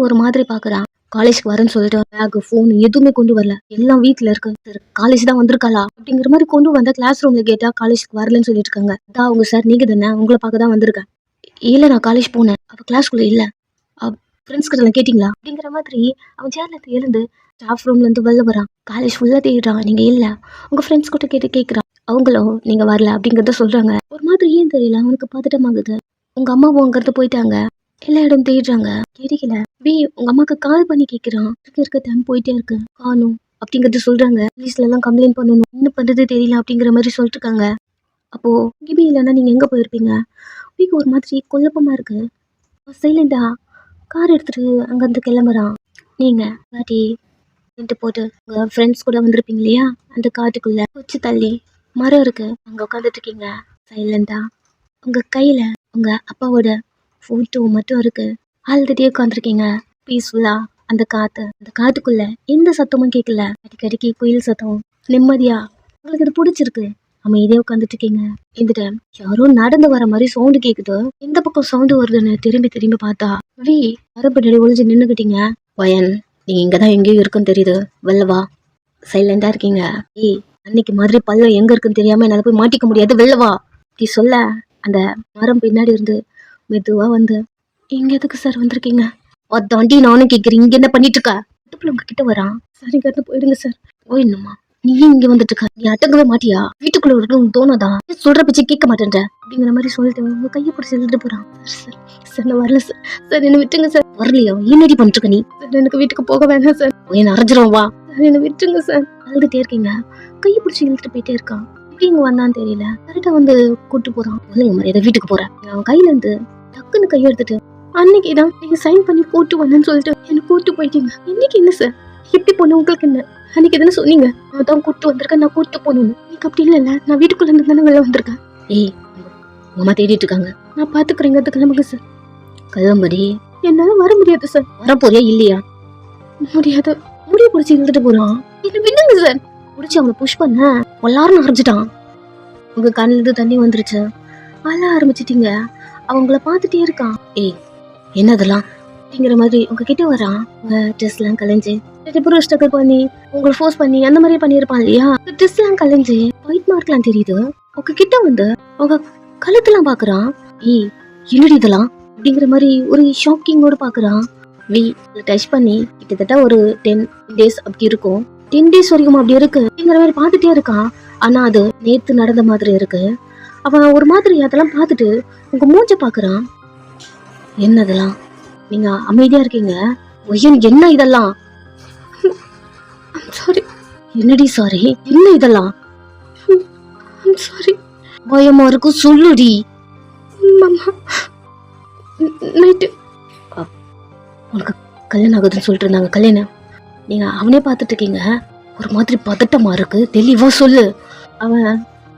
ஒரு மாதிரி பார்க்குறான். காலேஜ்க்கு வரேன்னு சொல்லிட்டு பேக் ஃபோன் எதுவுமே கொண்டு வரல, எல்லாம் வீட்ல இருக்கு. சார் காலேஜ் தான் வந்திருக்காளா அப்படிங்கிற மாதிரி கொண்டு வந்த கிளாஸ் ரூம்ல கேட்டா காலேஜ்க்கு வரலன்னு சொல்லிட்டு இருக்காங்க. அதான் அவங்க சார் நீங்க தானே, உங்களை பார்க்க தான் வந்திருக்கேன். இல்ல நான் காலேஜ் போனேன், அவ கிளாஸ்க்குள்ள இல்ல, ஃப்ரெண்ட்ஸ் கிட்ட கேட்டிங்களா அப்படிங்கிற மாதிரி அவன் சேர்ல இருந்து எழுந்து ஸ்டாஃப் ரூம்ல இருந்து வெளில வரான். காலேஜ் ஃபுல்லா தேடுறான், நீங்க இல்ல. உங்க ஃப்ரெண்ட்ஸ் கிட்ட கேட்கறான், அவங்களும் நீங்க வரல அப்படிங்கறத சொல்றாங்க. ஒரு மாதிரி ஏன் தெரியல அவனுக்கு பதட்டமாகுது. உங்க அம்மாவும் அங்கிருந்து போயிட்டாங்க, எல்லா இடம் தேடுறாங்க, கிடைக்கல. உங்க அம்மாக்கு கால் பண்ணி கேட்கிறான், இருக்க டைம் போயிட்டே இருக்கு, காணும் அப்படிங்கறது சொல்றாங்க. போலீஸ்ல எல்லாம் கம்ப்ளைண்ட் பண்ணணும், என்ன பண்றது தெரியல அப்படிங்கிற மாதிரி சொல்லிட்டு இருக்காங்க. அப்போ கிபி இல்லைன்னா நீங்க எங்க போயிருப்பீங்க? வீக்கு ஒரு மாதிரி குழப்பமா இருக்கு. சைலண்டா கார் எடுத்துட்டு அங்கேருந்து கிளம்புறான். நீங்க பாட்டி போட்டு உங்க ஃப்ரெண்ட்ஸ் கூட வந்திருப்பீங்க இல்லையா, அந்த காட்டுக்குள்ள கொஞ்சம் தள்ளி மரம் இருக்கு, அங்க உட்காந்துட்டு இருக்கீங்க சைலண்டா. உங்க கையில உங்க அப்பாவோட போட்டோ மட்டும் இருக்கு, ஆல்ரெடியே உட்காந்துருக்கீங்க பீஸ்ஃபுல்லா. அந்த காட்டுக்குள்ள எந்த சத்தமும் கேட்கல, அடிக்கடிக்கு குயில் சத்தம், நிம்மதியா. உங்களுக்கு இது பிடிச்சிருக்கு, அமைதியா உட்காந்துட்டு இருக்கீங்க. இந்த டைம் யாரோ நடந்து வர மாதிரி சவுண்டு கேக்குது. எந்த பக்கம் சவுண்டு வருதுன்னு திரும்பி பார்த்தா மரப்படி ஒழிஞ்சு நின்னுக்கிட்டீங்க. வயன் நீங்க இங்கதான் எங்கேயும் இருக்குன்னு தெரியுது, வெள்ளவா. சைலண்டா இருக்கீங்க. அன்னைக்கு மாதிரி பள்ளம் எங்க இருக்குன்னு தெரியாம என்னால போய் மாட்டிக்க முடியாது, வெள்ளவா சொல்ல அந்த மரம் பின்னாடி இருந்து மெதுவா வந்து, இங்க எதுக்கு சார் வந்திருக்கீங்க? அதாண்டி நானும் கேக்குறேன், இங்க என்ன பண்ணிட்டு இருக்க? உங்க கிட்ட வரான். சார் இங்க இருந்து போயிடுங்க சார். போயிடணுமா? நீ இங்க வந்துட்டு இருக்க, நீ அடங்கவே மாட்டியா? வீட்டுக்குள்ள இருக்கணும் தோணாதா? சொல்ற பச்சை கேட்க மாட்டேன்ற அப்படிங்கிற மாதிரி சொல்லிட்டு உங்க கையை பிடிச்சி எழுதிட்டு போறான். சார் சார் நான் வரல சார், சார் என்ன விட்டுங்க சார். வரலையா? என்னடி பண்ணிட்டு இருக்க நீ? சார் எனக்கு வீட்டுக்கு போக வேணாம் சார், என்ன அரைஞ்சிரும் வா. சார் என்ன விட்டுங்க சார். அழுதுட்டே இருக்கீங்க, கையை பிடிச்சி இழுத்துட்டு போயிட்டே இருக்கான். எப்படி இங்க வந்தான்னு தெரியல, கரெக்டா வந்து கூட்டு போறான். சொல்லுங்க மாதிரி வீட்டுக்கு போறேன். அவன் கையில இருந்து டக்குன்னு கையை எடுத்துட்டு, அன்னைக்கு தான் நீங்க சைன் பண்ணி கூட்டு வந்தேன்னு சொல்லிட்டு என்ன கூட்டு போயிட்டீங்க. இன்னைக்கு என்ன சார் எப்படி போன? உங்களுக்கு என்ன? அன்னைக்கு தானே சொன்னீங்க நான் தான் கூட்டு வந்திருக்கேன், நான் கூட்டு போகணும்னு. நீங்க அப்படி இல்லைல்ல, நான் வீட்டுக்குள்ள இருந்து தானே வெளில வந்திருக்கேன். அம்மா தேடிட்டு இருக்காங்க, நான் பாத்துக்கிறேங்க. அது கிளம்புங்க சார். கிளம்புடி. என்னால வர முடியாது சார். வர போறியா இல்லையா? முடியாது. முடிய பிடிச்சி இழுத்துட்டு போறான். என்ன விடுங்க சார். பிடிச்சி அவனை புஷ் பண்ண எல்லாரும் அரைஞ்சிட்டான். உங்க கண்ணுல இருந்து தண்ணி வந்துருச்சு, அழ ஆரம்பிச்சிட்டீங்க. அவங்கள பாத்துட்டே இருக்கான். என்னதெல்லாம் அப்படிங்கிற மாதிரி உங்ககிட்ட வரான். உங்க ட்ரெஸ் எல்லாம் கலைஞ்சு ஸ்ட்ரகிள் பண்ணி உங்களை ஃபோர்ஸ் பண்ணி அந்த மாதிரியே பண்ணிருப்பான் இல்லையா. ட்ரெஸ் எல்லாம் கலைஞ்சு ஒயிட் மார்க் எல்லாம் தெரியுது. உங்ககிட்ட வந்து உங்க கழுத்தெல்லாம் பாக்குறான். என்னடி இதெல்லாம் அப்படிங்கிற மாதிரி ஒரு ஷாக்கிங்கோட பாக்குறான். டச் பண்ணி கிட்டத்தட்ட ஒரு 10 days அப்படி இருக்கும். 10 days வரைக்கும் அப்படி இருக்கு அப்படிங்கிற மாதிரி பாத்துட்டே இருக்கான். ஆனா அது நேத்து நடந்த மாதிரி இருக்கு. அவன் ஒரு மாதிரி அதெல்லாம் பார்த்துட்டு உங்க மூஞ்ச பாக்குறான். என்னதெல்லாம்? நீங்க அமைதியா இருக்கீங்க. என்ன இதெல்லாம்? சாரி. என்னடி சாரி? என்ன இதெல்லாம்? சாரி. பயமா இருக்கு, சொல்லுடி. நைட்டு உனக்கு கல்யாணம் ஆகுதுன்னு சொல்லிட்டு இருந்தாங்க, கல்யாணம் நீங்க அவனே பார்த்துட்டு இருக்கீங்க. ஒரு மாதிரி பதட்டமா இருக்கு, தெளிவா சொல்லு. அவன்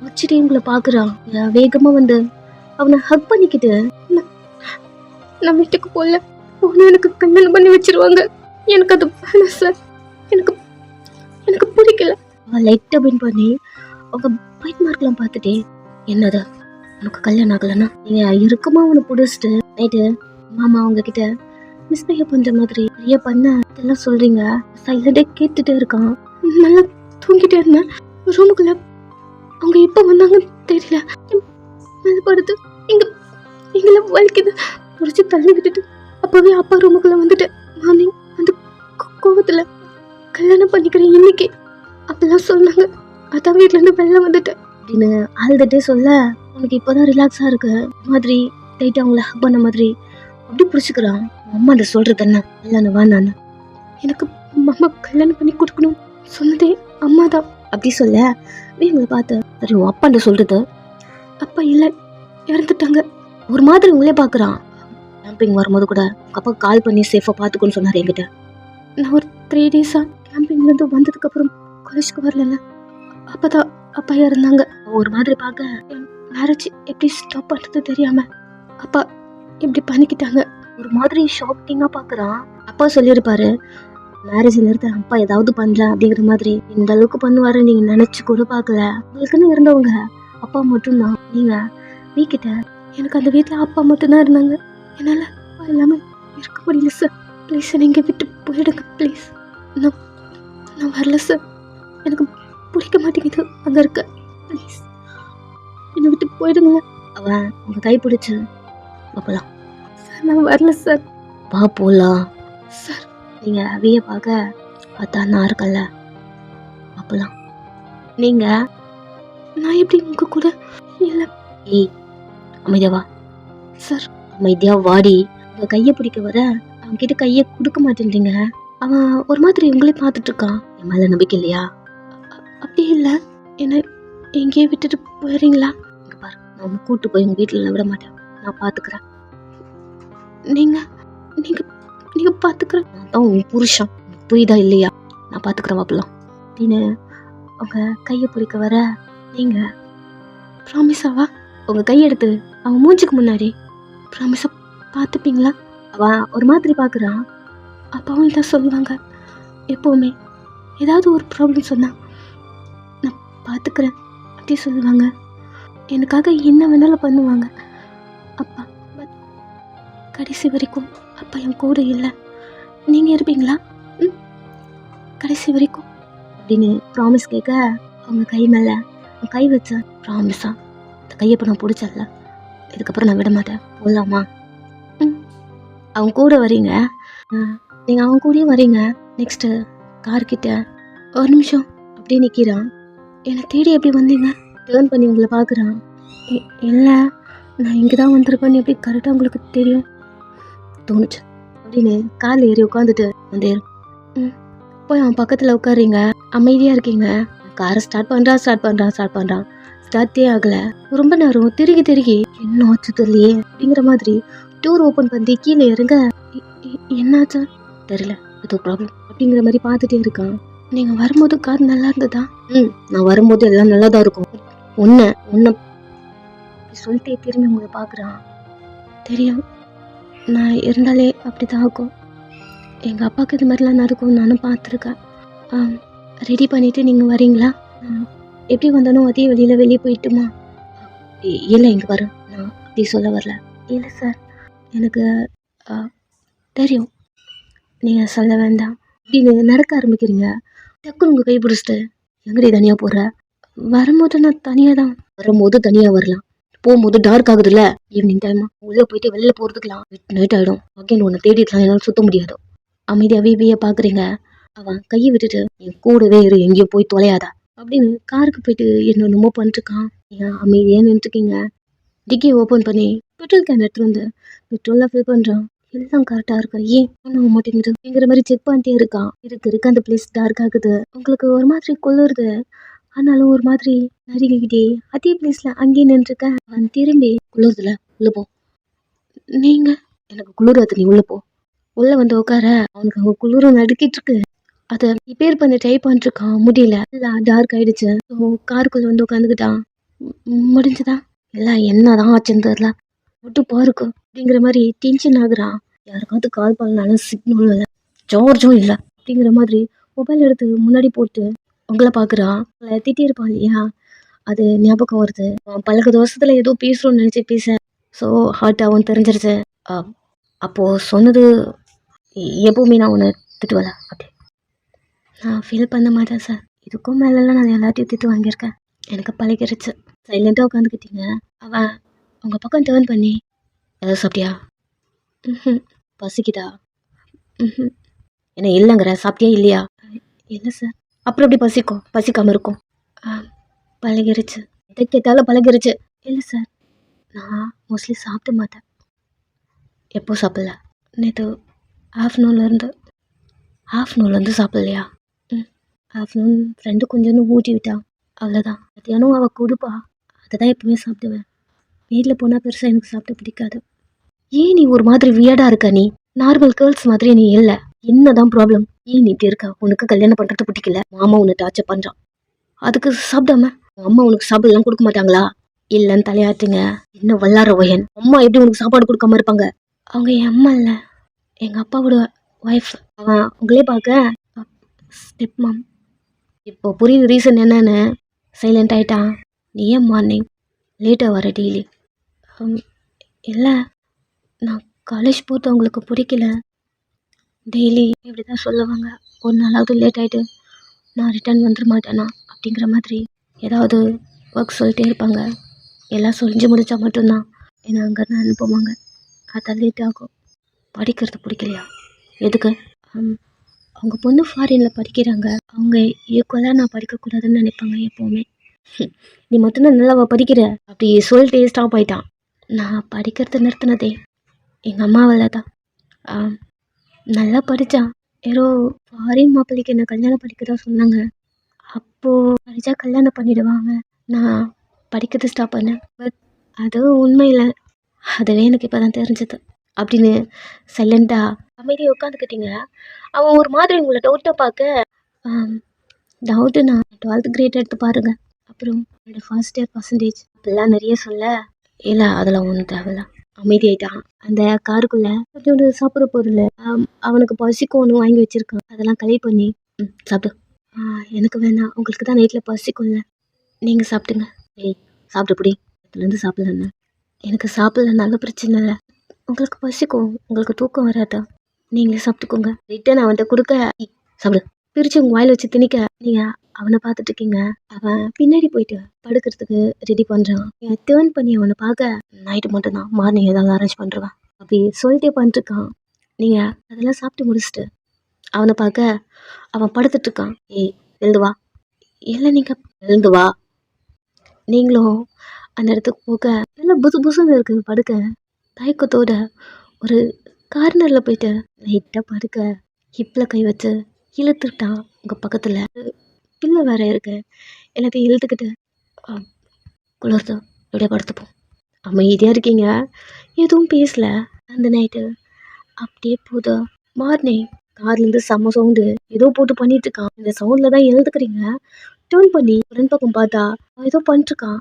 வச்சுட்டு உங்களை பாக்குறான். வேகமா வந்து அவனை ஹக் பண்ணிக்கிட்டு, நான் வீட்டுக்கு போல போன எனக்கு கல்யாணம் பண்ணி வச்சிருவாங்க, எனக்கு அது வேணாம் சார், எனக்கு எனக்கு பிடிக்கல. லைட்டா பின் பண்ணி அவங்க பைட் மார்க்லாம் பார்த்துட்டே, என்னது உனக்கு கல்யாணம் ஆகலன்னா நீங்க இருக்குமா அவனை பிடிச்சிட்டு நைட்டு மாமா அவங்க கிட்ட மிஸ்பிஹேவ் பண்ற மாதிரி நிறைய பண்ண இதெல்லாம் சொல்றீங்க. சைலண்டா கேட்டுட்டே இருக்கான். நல்லா தூங்கிட்டே இருந்தேன். ரூமுக்குள்ள அவங்க எப்ப வந்தாங்கன்னு தெரியல, மேல படுத்து எங்களை வலிக்குது புடிச்சு தள்ளி விட்டுட்டு அப்பவே அப்பா ரூமுக்குள்ள வந்துட்டு மார்னிங் அந்த கோவத்துல கல்யாணம் பண்ணிக்கிறேன் இன்னைக்கு அப்பெல்லாம் சொன்னாங்க. அதான் வீட்டுல இருந்து வெளில வந்துட்டேன் அப்படின்னு அழுதுட்டே சொல்ல, உனக்கு இப்பதான் ரிலாக்ஸா இருக்கு மாதிரி டைட்டா அவங்கள ஹக் பண்ண மாதிரி அப்படி பிடிச்சிக்கிறான். அம்மா அந்த சொல்றது என்ன, கல்யாணம் வேணான்னு. எனக்கு மாமா கல்யாணம் பண்ணி கொடுக்கணும் சொன்னதே அம்மா தான் அப்படி சொல்ல, இவங்களை பார்த்து சரி உன் அப்பா அந்த சொல்றது. அப்பா இல்ல, இறந்துட்டாங்க. ஒரு மாதிரி உங்களே பாக்குறான். கேம்பிங் வரும்போது கூட அப்பா கால் பண்ணி சேஃபா பாத்துக்கணும்னு சொன்னாரு என்கிட்ட. நான் ஒரு 3 days கேம்பிங்ல இருந்து வந்ததுக்கு அப்புறம் காலேஜ்க்கு வரல, அப்பதான் அப்பா இறந்தாங்க. ஒரு மாதிரி பார்க்க மேரேஜ் எப்படி ஸ்டாப் பண்றது தெரியாம அப்பா இப்படி பண்ணிக்கிட்டாங்க. ஒரு மாதிரி ஷாக்கிங்கா பாக்குறான். அப்பா சொல்லியிருப்பாரு மேரேஜ் நிறுத்த அப்பா ஏதாவது பண்ணலாம் அப்படிங்கிற மாதிரி. இந்த அளவுக்கு பண்ணுவாரு நீங்க நினைச்சு கூட பாக்கல. உங்களுக்குன்னு இருந்தவங்க அப்பா மட்டும்தான். நீங்க வீக்கிட்ட எனக்கு அந்த வீட்டுல அப்பா மட்டும்தான் இருந்தாங்க, என்னால அப்பா இல்லாம இருக்க முடியல சார் ப்ளீஸ் நீங்கள் விட்டு போயிடுங்க ப்ளீஸ். நான் நான் வரல சார். எனக்கு பிடிக்க மாட்டேங்குது அங்கே இருக்க. ப்ளீஸ் என்னை விட்டு போயிடுங்களேன். அவன் உங்கள் கை பிடிச்சி பார்க்கலாம். சார் நான் வரல சார். வா போகலாம் சார். நீங்கள் அவைய பார்த்தா நான் இருக்கல அப்பலாம். நீங்கள் நான் எப்படி உங்கள் கூட இல்லை. ஏய் அமைதியா வா சார். அமைதியா வாடி. உங்கள் கையை பிடிக்க வர அவன்கிட்ட கையை கொடுக்க மாட்டேன்றீங்க. அவன் ஒரு மாதிரி உங்களே பார்த்துட்டு இருக்கான். என் மேலே நம்பிக்கை இல்லையா? அப்படி இல்லை, என்ன எங்கேயே விட்டுட்டு போயிடுறீங்களா? இங்கே பாரு, நான் உன்னை கூப்பிட்டு போய் உங்கள் வீட்டில் விட மாட்டேன். நான் பார்த்துக்கிறேன். நீங்கள் நீங்கள் நீங்கள் பார்த்துக்கிறேன். நான் தான் உன் புருஷன், புரியுதா இல்லையா? நான் பார்த்துக்கிறேன் வாப்பலாம் அப்படின்னு உங்கள் கையை பிடிக்க வர நீங்கள் ப்ராமிஸாவா உங்கள் கையெடுத்து அவன் மூஞ்சிக்கு முன்னாடி ப்ராமிஸாக பார்த்துப்பீங்களா? அவன் ஒரு மாதிரி பார்க்குறான். அப்பாவும் இதான் சொல்லுவாங்க எப்போவுமே. ஏதாவது ஒரு ப்ராப்ளம் சொன்னால் நான் பார்த்துக்கிறேன் அப்படி சொல்லுவாங்க. எனக்காக என்ன வேணாலும் பண்ணுவாங்க அப்பா. பட் கடைசி வரைக்கும் அப்பா என் கூட இல்லை. நீங்கள் இருப்பீங்களா? கடைசி வரைக்கும் அப்படின்னு ப்ராமிஸ் கேட்க அவங்க கை மேலே கை வச்ச ப்ராமிஸா இந்த கையை இப்போ நான் பிடிச்சல, இதுக்கப்புறம் நான் விட மாட்டேன். போடலாமா? அவங்க கூட வரீங்க, நீங்கள் அவங்க கூடயே வரீங்க. நெக்ஸ்ட்டு கார்கிட்ட ஒரு நிமிஷம் அப்படியே நிற்கிறான். என்னை தேடி எப்படி வந்தீங்க? டேர்ன் பண்ணி உங்களை பார்க்குறான். இல்லை நான் இங்கே தான் வந்திருப்பேன்னு எப்படி கரெக்டாக உங்களுக்கு தெரியும் தோணுச்சு அப்படின்னு காரில் ஏறி உட்காந்துட்டு வந்து போய் அவன் பக்கத்தில் உட்காருறீங்க. அமைதியாக இருக்கீங்க. காரை ஸ்டார்ட் பண்ணுறான். ஸ்டார்ட்டே ஆகலை. ரொம்ப நேரம் திருகி என்ன ஆச்சு தெரியலையே அப்படிங்கிற மாதிரி டோர் ஓப்பன் பண்ணி கீழே இறங்க என்னாச்சா தெரியல, ஏதோ ப்ராப்ளம் அப்படிங்கிற மாதிரி பார்த்துட்டே இருக்கான். நீங்கள் வரும்போது கார் நல்லா இருந்ததா? நான் வரும்போது எல்லாம் நல்லா தான் இருக்கும். ஒன்று சொல்லிட்டே திரும்பி உங்களை பார்க்குறான். தெரியும், நான் இருந்தாலே அப்படி தான் ஆகும். எங்கள் அப்பாவுக்கு இது மாதிரிலாம் நடக்கும், நானும் பார்த்துருக்கேன். ரெடி பண்ணிவிட்டு நீங்கள் வரீங்களா? எப்படி வந்தாலும் அதே வெளியே போயிட்டுமா? இல்லை இங்கே வர, நான் அப்படி சொல்ல வரல. இல்லை சார், எனக்கு தெரியும் நீங்கள் சொல்ல வேண்டாம். இப்படி நடக்க ஆரம்பிக்கிறீங்க. டக்குன்னு உங்கள் கை பிடிச்சிட்டு எங்கடி தனியாக போகிற? வரும்போது நான் தனியாக தான். வரும்போது தனியாக வரலாம், போகும்போது டார்க் ஆகுதுல்ல, ஈவினிங் டைமா உள்ளே போயிட்டு வெளியில் போகிறதுக்கலாம் நைட் ஆகிடும். அகைன் உன்னை தேடிட்டுலாம் என்னால் சுற்ற முடியாது. அமைதியாகவே வீயை பார்க்குறீங்க. அவன் கையை விட்டுட்டு என் கூடவே இரு, எங்கேயோ போய் தொலையாதா அப்படின்னு காருக்கு போயிட்டு என்னென்னமோ பண்ணிட்டுருக்கான். ஏன் அமைதியாக நின்றுருக்கீங்க. டிக்கியை ஓப்பன் பண்ணி பெட்ரோல் கேன் எடுத்துகிட்டு வந்து பெட்ரோலாக ஃபில் பண்ணுறான். எல்லாம் கரெக்டாக இருக்கா? ஏன் ஒன்றும் மாட்டேங்குதுங்கிற மாதிரி செக் பண்ணிட்டே இருக்கான். இருக்கு அந்த பிளேஸ் டார்க் ஆகுது. உங்களுக்கு ஒரு மாதிரி கொள்ளுறது, ஆனாலும் ஒரு மாதிரி நறுங்கிக்கிட்டே அதே பிளேஸில் அங்கேயே நின்றுருக்கேன். அவன் திரும்பி குளிர்துல உள்ளே போ. நீங்கள் எனக்கு குளிராது, நீ உள்ளே போ. உள்ளே வந்து உட்கார அவனுக்கு அவங்க குளிரும் நடுக்கிட்டு இருக்கு. அதை ரிப்பேர் பண்ண ட்ரை பண்ணிருக்கான், முடியல. எல்லாம் டார்க் ஆயிடுச்சு. ஸோ காருக்குள்ளே வந்து உட்காந்துக்கிட்டான். முடிஞ்சுதா? எல்லாம் என்னதான் ஆச்சுன்னு தெரியல, விட்டு பாருக்கு அப்படிங்கிற மாதிரி டென்ஷன் ஆகுறான். யாருக்காவது கால் பண்ணாலும் சிக்னலும் இல்லை, சார்ஜும் இல்லை அப்படிங்கிற மாதிரி மொபைல் எடுத்து முன்னாடி போட்டு உங்களை பார்க்குறான். உங்களை திட்டியிருப்பான் இல்லையா, அது ஞாபகம் வருது. பழகு தோசத்தில் ஏதோ பேசுகிறோன்னு நினச்சி பேச ஸோ ஹார்ட்டாகவும் தெரிஞ்சிருச்சு. அப்போது சொன்னது எப்போவுமே நான் ஒன்று திட்டுவல அப்படி நான் ஃபீல் பண்ண மாட்டேன் சார். இதுக்கும் மேலெல்லாம் நான் எல்லாத்தையும் திட்டு வாங்கியிருக்கேன், எனக்கு பழகிருச்சு. சைலண்ட்டாக உட்காந்துக்கிட்டீங்க. அவன் உங்கள் பக்கம் டேர்ன் பண்ணி ஏதாவது சாப்பிட்டியா? பசிக்குதா? என்ன இல்லைங்கிற, சாப்பிட்டியா இல்லையா? இல்லை சார். அப்புறம் எப்படி பசிக்காமல் இருக்கும்? பழகிருச்சு, எதை கேட்டாலும் பழகிருச்சு. இல்லை சார், நான் மோஸ்ட்லி சாப்பிட மாட்டேன். எப்போ சாப்பிடல? நேற்று ஆஃப்டர்நூன்லேருந்து சாப்பிட்லையா? ஆஃப்டர்நூன் ஃப்ரெண்டு கொஞ்சோன்னு ஊட்டி விட்டான், அவ்வளோதான். மத்தியானம் அவள் கொடுப்பா, அதை தான் எப்பவுமே சாப்பிடுவேன். வீட்டில் போனால் பெருசாக எனக்கு சாப்பிட பிடிக்காது. ஏன் நீ ஒரு மாதிரி வியர்டாக இருக்க? நீ நார்மல் கேர்ள்ஸ் மாதிரி நீ இல்லை. என்ன தான் ப்ராப்ளம்? ஏன் நீ இப்படி இருக்க? உனக்கு கல்யாணம் பண்ணுறது பிடிக்கல, மாமா உன்னை டார்ச்சர் பண்ணுறான், அதுக்கு சாப்பிடாம அம்மா உனக்கு சாப்பிடலாம் கொடுக்க மாட்டாங்களா? இல்லைன்னு தலையாட்டுங்க. என்ன வல்லார ஒயன், அம்மா எப்படி உனக்கு சாப்பாடு கொடுக்காம இருப்பாங்க? அவங்க என் அம்மா இல்லை, எங்கள் அப்பாவோட ஒய்ஃப். அவன் உங்களே பார்க்க ஸ்டெப் மாம். இப்போ புரியுது ரீசன் என்னன்னு. சைலண்ட் ஆகிட்டான். நீ ஏன் மார்னிங் லேட்டாக வர டெய்லி? இல்லை, நான் காலேஜ் போகிறது அவங்களுக்கு பிடிக்கல, டெய்லி இப்படி தான் சொல்லுவாங்க. ஒரு நாளாவது லேட் ஆகிட்டு நான் ரிட்டர்ன் வந்துட மாட்டேனா அப்படிங்கிற மாதிரி ஏதாவது ஒர்க் சொல்லிட்டே இருப்பாங்க. எல்லாம் செஞ்சு முடித்தா மட்டும்தான் என்னை அங்கேருந்து அனுப்புவாங்க. அதான் லேட் ஆகும். படிக்கிறது பிடிக்கலையா? எதுக்கு? ஆம், அவங்க பொண்ணு ஃபாரினில் படிக்கிறாங்க. அவங்க ஈக்குவலாக நான் படிக்கக்கூடாதுன்னு நினைப்பாங்க எப்போவுமே. நீ மட்டும்தான் நல்லா படிக்கிற அப்படி சொல்லிட்டு ஸ்டாப் ஆயிட்டான். நான் படிக்கிறத நிறுத்தினதே எங்கள் அம்மாவால் தான். ஆம், நல்லா படித்தான். ஏதோ ஃபாரின் மாப்பிள்ளைக்கு என்ன கல்யாணம் படிக்கிறதா சொன்னாங்க. அப்போது படித்தா கல்யாணம் பண்ணிடுவாங்க. நான் படிக்கிறது ஸ்டாப் பண்ணேன். பட் அதுவும் உண்மை இல்லை. அதுவே எனக்கு இப்போ தான் தெரிஞ்சது அப்படின்னு சைலண்டாக அமைதியாக உட்காந்துக்கிட்டீங்க. அவன் ஒரு மாதிரி உங்களை டவுட்டாக பார்க்க, டவுட்டு நான் 12th கிரேட் எடுத்து பாருங்கள், அப்புறம் என்னோடய ஃபர்ஸ்ட் இயர் பர்சன்டேஜ் அப்படிலாம் நிறைய சொல்ல. இல்லை அதெல்லாம் ஒன்றும் தேவையில்ல. அமைதியாயிட்டான். அந்த காருக்குள்ளே கொஞ்சோண்டு சாப்பிட்ற பொருள் அவனுக்கு பசிக்கும்னு வாங்கி வச்சுருக்கான். அதெல்லாம் கலெக்ட் பண்ணி சாப்பிடு. எனக்கு வேணாம், உங்களுக்கு தான் நைட்டில் பசிக்கும்ல, நீங்கள் சாப்பிட்டுங்க. ஏய் சாப்பிட்டு பிடி. இதுலேருந்து சாப்பிட்லன்னு எனக்கு சாப்பிட்லனாலும் பிரச்சனை இல்லை. உங்களுக்கு பசிக்கும், உங்களுக்கு தூக்கம் வராதா, நீங்களே சாப்பிட்டுக்கோங்க. ரிட்டன் அவன்கிட்ட கொடுக்க சாப்பிடு பிரித்து உங்கள் வாயில் வச்சு திணிக்க நீங்கள் அவனை பார்த்துட்டு இருக்கீங்க. அவன் பின்னாடி போயிட்டு படுக்கிறதுக்கு ரெடி பண்ணுறான். டேர்ன் பண்ணி அவனை பார்க்க நைட்டு மட்டும்தான், மார்னிங் ஏதாவது அரேஞ்ச் பண்ணுறான் அப்படி சொல்லிட்டே பண்ணிட்டுருக்கான். நீங்கள் அதெல்லாம் சாப்பிட்டு முடிச்சுட்டு அவனை பார்க்க அவன் படுத்துட்ருக்கான். ஏய் எழுந்து வா. இல்லை நீங்கள் எழுந்து வா. நீங்களும் அந்த இடத்துக்கு போக நல்லா புசு புசுன்னு இருக்குது. படுக்க தயக்கத்தோட ஒரு கார்னரில் போயிட்டு லைட்டாக படுக்க ஹிப்பில் கை வச்சு இழுத்துக்கிட்டான். உங்கள் பக்கத்தில் பிள்ளை வேற இருக்கு. எல்லாத்தையும் இழுத்துக்கிட்டு குளிர்த்து எப்படியா படுத்துப்போம். அமைதியாக இருக்கீங்க, எதுவும் பேசல. அந்த நைட்டு அப்படியே போதா. மார்னிங் கார்லேருந்து செம்ம சவுண்டு ஏதோ போட்டு பண்ணிட்டு இருக்கான். இந்த சவுண்டில் தான் எழுதுக்கிறீங்க. டேர்ன் பண்ணி ரெண்டு பக்கம் பார்த்தா ஏதோ பண்ணிட்டுருக்கான்.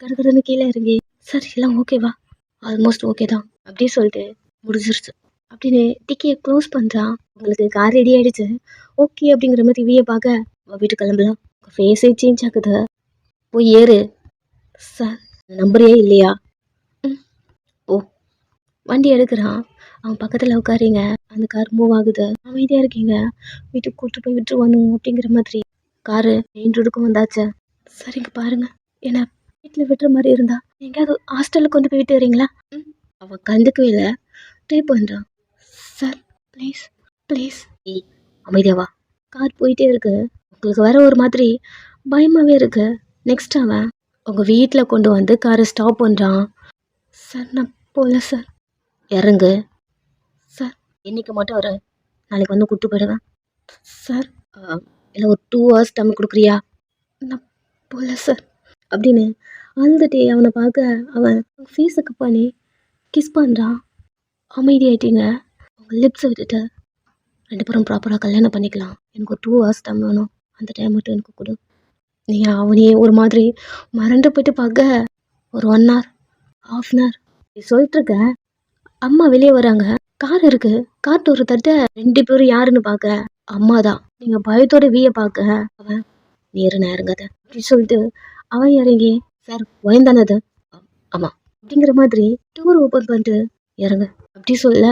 கடற்கடன்னு கீழே இறங்கி சார் எல்லாம் ஓகேவா? ஆல்மோஸ்ட் ஓகே தான் அப்படியே சொல்லிட்டு முடிஞ்சிருச்சு அப்படின்னு டிக்கியை க்ளோஸ் பண்ணுறான். உங்களுக்கு கார் ரெடி ஆகிடுச்சு ஓகே அப்படிங்கிற மாதிரி டிவியை பார்க்க வீட்டு கிளம்பலாம். ஃபேஸே சேஞ்ச் ஆகுது. போய் ஏறு. சார் நம்பரே இல்லையா? ஓ வண்டி எடுக்கிறான். அவன் பக்கத்தில் உட்காரிங்க. அந்த கார் மூவ் ஆகுது. அமைதியாக இருக்கீங்க. வீட்டுக்கு கூப்பிட்டு போய் விட்டுருவானு அப்படிங்கிற மாதிரி காரு மெயின் ரோடுக்கும் வந்தாச்சு. சரிங்க பாருங்க, ஏன்னா வீட்டில் விட்டுற மாதிரி இருந்தா எங்கேயாவது ஹாஸ்டலில் கொண்டு போய் விட்டு வரீங்களா? அவன் கண்டுக்கவே இல்லை. ட்ரை பண்ணுறான். Sir please please. அமைதியாவா. கார் போயிட்டே இருக்கு. உங்களுக்கு வேற ஒரு மாதிரி பயமாகவே இருக்கு. நெக்ஸ்ட் அவன் உங்கள் வீட்டில் கொண்டு வந்து காரை ஸ்டாப் பண்ணுறான். சார் நான் போகல சார். இறங்கு. சார் இன்னைக்கு மட்டும் வர, நாளைக்கு வந்து கூப்பிட்டு போயிடுவேன். சார் இல்லை ஒரு 2 hours டைம் கொடுக்குறியா? நான் போகல சார் அப்படின்னு அழுதுட்டே அவனை பார்க்க அவன் ஃபேஸை கப் பண்ணி கிஸ் பண்ணுறான். அமைதியாயிட்டீங்க. உங்கள் லிப்ஸை விட்டுட்டு ரெண்டு பேரும் ப்ராப்பராக கல்யாணம் பண்ணிக்கலாம். எனக்கு ஒரு 2 hours டைம் வேணும். அந்த டைம் மட்டும் எனக்கு கொடு. நீங்கள் அவனையே ஒரு மாதிரி மறந்து போயிட்டு பார்க்க ஒரு 1 hour 1/2 hour சொல்லிட்டுருக்க. அம்மா வெளியே வராங்க. கார் இருக்கு. கார் ஒரு தட்ட 2 பேரும் யாருன்னு பார்க்க அம்மா தான். நீங்கள் பயத்தோட வீய பார்க்க அவன் நேரு நேருங்கத அப்படின்னு சொல்லிட்டு அவன் இறங்கி சார் பயந்தானது ஆமாம் அப்படிங்கிற மாதிரி டோர் ஓப்பன் பண்ணிட்டு இறங்க அப்படி சொல்ல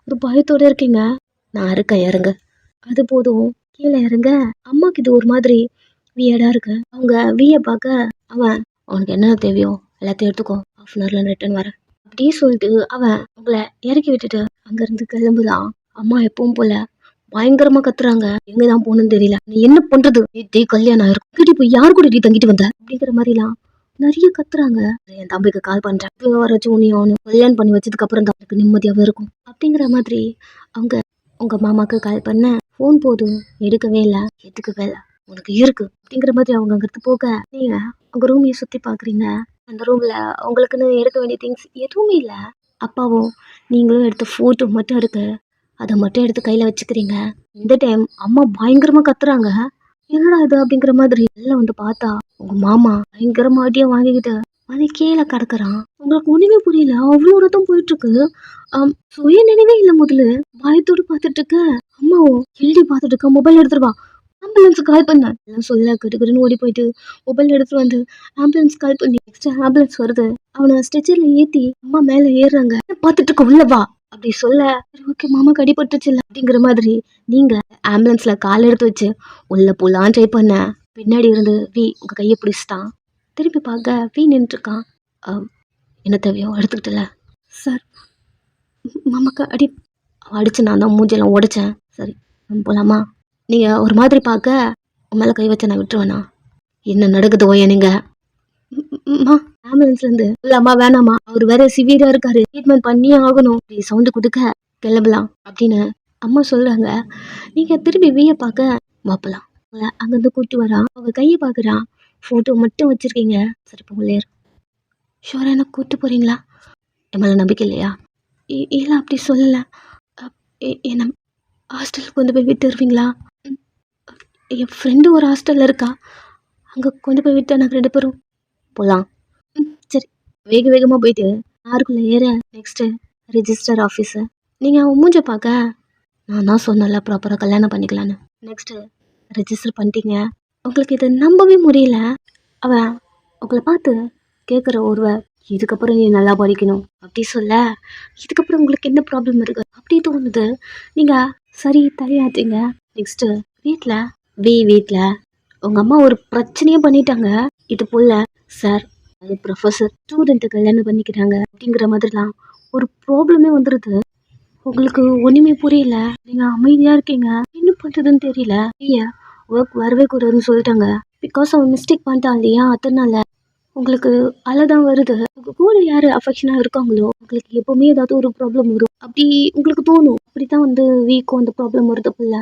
ஒரு பயத்தோடு இருக்கீங்க. நான் இருக்கேன் இறங்க. அது போதும் கீழே இறங்க. அம்மாவுக்கு இது ஒரு மாதிரி வியர்டாக இருக்கு. அவங்க வீயை பார்க்க அவன் அவனுக்கு என்ன தேவையோ எல்லாத்தையும் எடுத்துக்கோ, 1/2 hour ரிட்டர்ன் வரேன் அப்படி சொல்லிட்டு அவன் உங்களை இறக்கி விட்டுட்டு அங்கேருந்து கிளம்புதான். அம்மா எப்பவும் போல பயங்கரமா கத்துறாங்க. எங்கதான் போகணும்னு தெரியல. நீ என்ன பண்றது? கல்யாணம் ஆயிருக்கும் கிட்டி போய் யாரு கூட நீ தங்கிட்டு வந்த அப்படிங்கிற மாதிரிலாம் நிறைய கத்துறாங்க. என் தம்பிக்கு கால் பண்றேன், வர ஜூனி அவனு கல்யாணம் பண்ணி வச்சதுக்கு அப்புறம் தான் எனக்கு நிம்மதியாவே இருக்கும் அப்படிங்கிற மாதிரி அவங்க உங்க மாமாக்கு கால் பண்ண ஃபோன் போதும் எடுக்கவே இல்லை. எதுக்கவே இல்லை உனக்கு இருக்கு அப்படிங்கிற மாதிரி அவங்க அங்கிருந்து போக நீங்க உங்க ரூமையை சுத்தி பாக்குறீங்க. அந்த ரூம்ல உங்களுக்குன்னு எடுக்க வேண்டிய திங்ஸ் எதுவுமே இல்லை. அப்பாவும் நீங்களும் எடுத்த ஃபோட்டோ மட்டும் இருக்கு. அதை மட்டும் எடுத்து கையில் வச்சுக்கிறீங்க. இந்த டைம் அம்மா பயங்கரமாக கத்துறாங்க. என்னடா இது அப்படிங்கிற மாதிரி எல்லாம் வந்து பார்த்தா உங்கள் மாமா பயங்கரமா அடியாக வாங்கிக்கிட்டு அதை கீழே கிடக்குறான். உங்களுக்கு ஒன்றுமே புரியல. அவ்வளோ ரத்தம் போயிட்டுருக்கு. சுய நினைவே இல்லை. முதல்ல பயத்தோடு பார்த்துட்டு இருக்க. அம்மாவும் எழுதி பார்த்துட்டு இருக்க. மொபைல் எடுத்துருவா, ஆம்புலன்ஸுக்கு கால் பண்ண எல்லாம் சொல்ல கட்டுக்கட்டுன்னு ஓடி போயிட்டு மொபைல் எடுத்துட்டு வந்து ஆம்புலன்ஸ் கால் பண்ணி நெக்ஸ்ட் ஆம்புலன்ஸ் வருது. அவனை ஸ்ட்ரெச்சரில் ஏற்றி அம்மா மேலே ஏறுறாங்க. பார்த்துட்டு இருக்க உள்ளவா அப்படி சொல்ல, சரி ஓகே மாமாக்கு அடிபட்டுச்சுல்ல அப்படிங்கிற மாதிரி நீங்க ஆம்புலன்ஸ்ல கால் எடுத்து வச்சு உள்ள போலாம் ட்ரை பண்ண. பின்னாடி இருந்து வி உங்க கையை பிடிச்சிட்டான். திருப்பி பார்க்க வி நின்றுருக்கான். என்ன தேவையோ எடுத்துக்கிட்டல சார். மாமாக்கு அடி அடிச்சு நான் தான் மூஞ்செல்லாம் உடைச்சேன். சரி போலாமா? நீங்க ஒரு மாதிரி பார்க்க உன் மேல கை வச்ச நான் விட்டுருவேண்ணா. என்ன நடக்குதோ நீங்க ஆம்புலன்ஸ்ல இருந்து இல்லாமா வேணாமா, அவர் வேற சிவியரா இருக்காரு, ட்ரீட்மெண்ட் பண்ணியே ஆகணும், சவுண்டு கொடுக்க கிளம்பலாம் அப்படின்னு அம்மா சொல்றாங்க. நீங்க திரும்பி வீய பார்க்க வாப்பலாம் அங்கிருந்து கூட்டி வரான். அவங்க கையை பாக்குறான். போட்டோ மட்டும் வச்சிருக்கீங்க. சரி போங்களேர் ஷோரா என்ன கூட்டு போறீங்களா? என் மேல நம்பிக்கை இல்லையா? இல்ல அப்படி சொல்லல. என்ன ஹாஸ்டலுக்கு கொண்டு போய் விட்டு வருவீங்களா? என் ஃப்ரெண்டு ஒரு ஹாஸ்டல்ல இருக்கா, அங்க கொண்டு போய் விட்டு நாங்கள் 2 பேரும் போகலாம். சரி வேக வேகமாக போயிட்டு யாருக்குள்ளே ஏற. Next register office. நீங்கள் அவன் மூஞ்ச பார்க்க நான் தான் சொன்னல ப்ராப்பராக கல்யாணம் பண்ணிக்கலான்னு. நெக்ஸ்ட்டு ரிஜிஸ்டர் பண்ணிட்டீங்க. உங்களுக்கு இது நம்பவே முடியல. அவன் உங்களை பார்த்து கேட்குற ஒருவர், இதுக்கப்புறம் நீ நல்லா படிக்கணும் அப்படி சொல்ல, இதுக்கப்புறம் உங்களுக்கு என்ன ப்ராப்ளம் இருக்குது அப்படி தோணுது. நீங்கள் சரி தலையாட்டீங்க. நெக்ஸ்ட்டு வீட்டில் உங்கள் அம்மா ஒரு பிரச்சனையே பண்ணிட்டாங்க. இது போல் சார் அது ப்ரொஃபஸர் ஸ்டூடெண்ட்டை கல்யாணம் பண்ணிக்கிறாங்க அப்படிங்கிற மாதிரிலாம் ஒரு ப்ராப்ளமே வந்துடுது. உங்களுக்கு ஒன்றுமே புரியல. நீங்கள் அமைதியாக இருக்கீங்க. என்ன பண்ணுறதுன்னு தெரியல. ஐயா ஒர்க் வரவே கூடாதுன்னு சொல்லிட்டாங்க. பிகாஸ் அவன் மிஸ்டேக் பண்ணிட்டான் இல்லையா, அதனால உங்களுக்கு அழதான் வருது. உங்கள் கூட யார் அஃபெக்ஷனாக இருக்காங்களோ உங்களுக்கு எப்போவுமே ஏதாவது ஒரு ப்ராப்ளம் வரும் அப்படி உங்களுக்கு தோணும். அப்படி தான் வீக்கும் அந்த ப்ராப்ளம் வருது போல.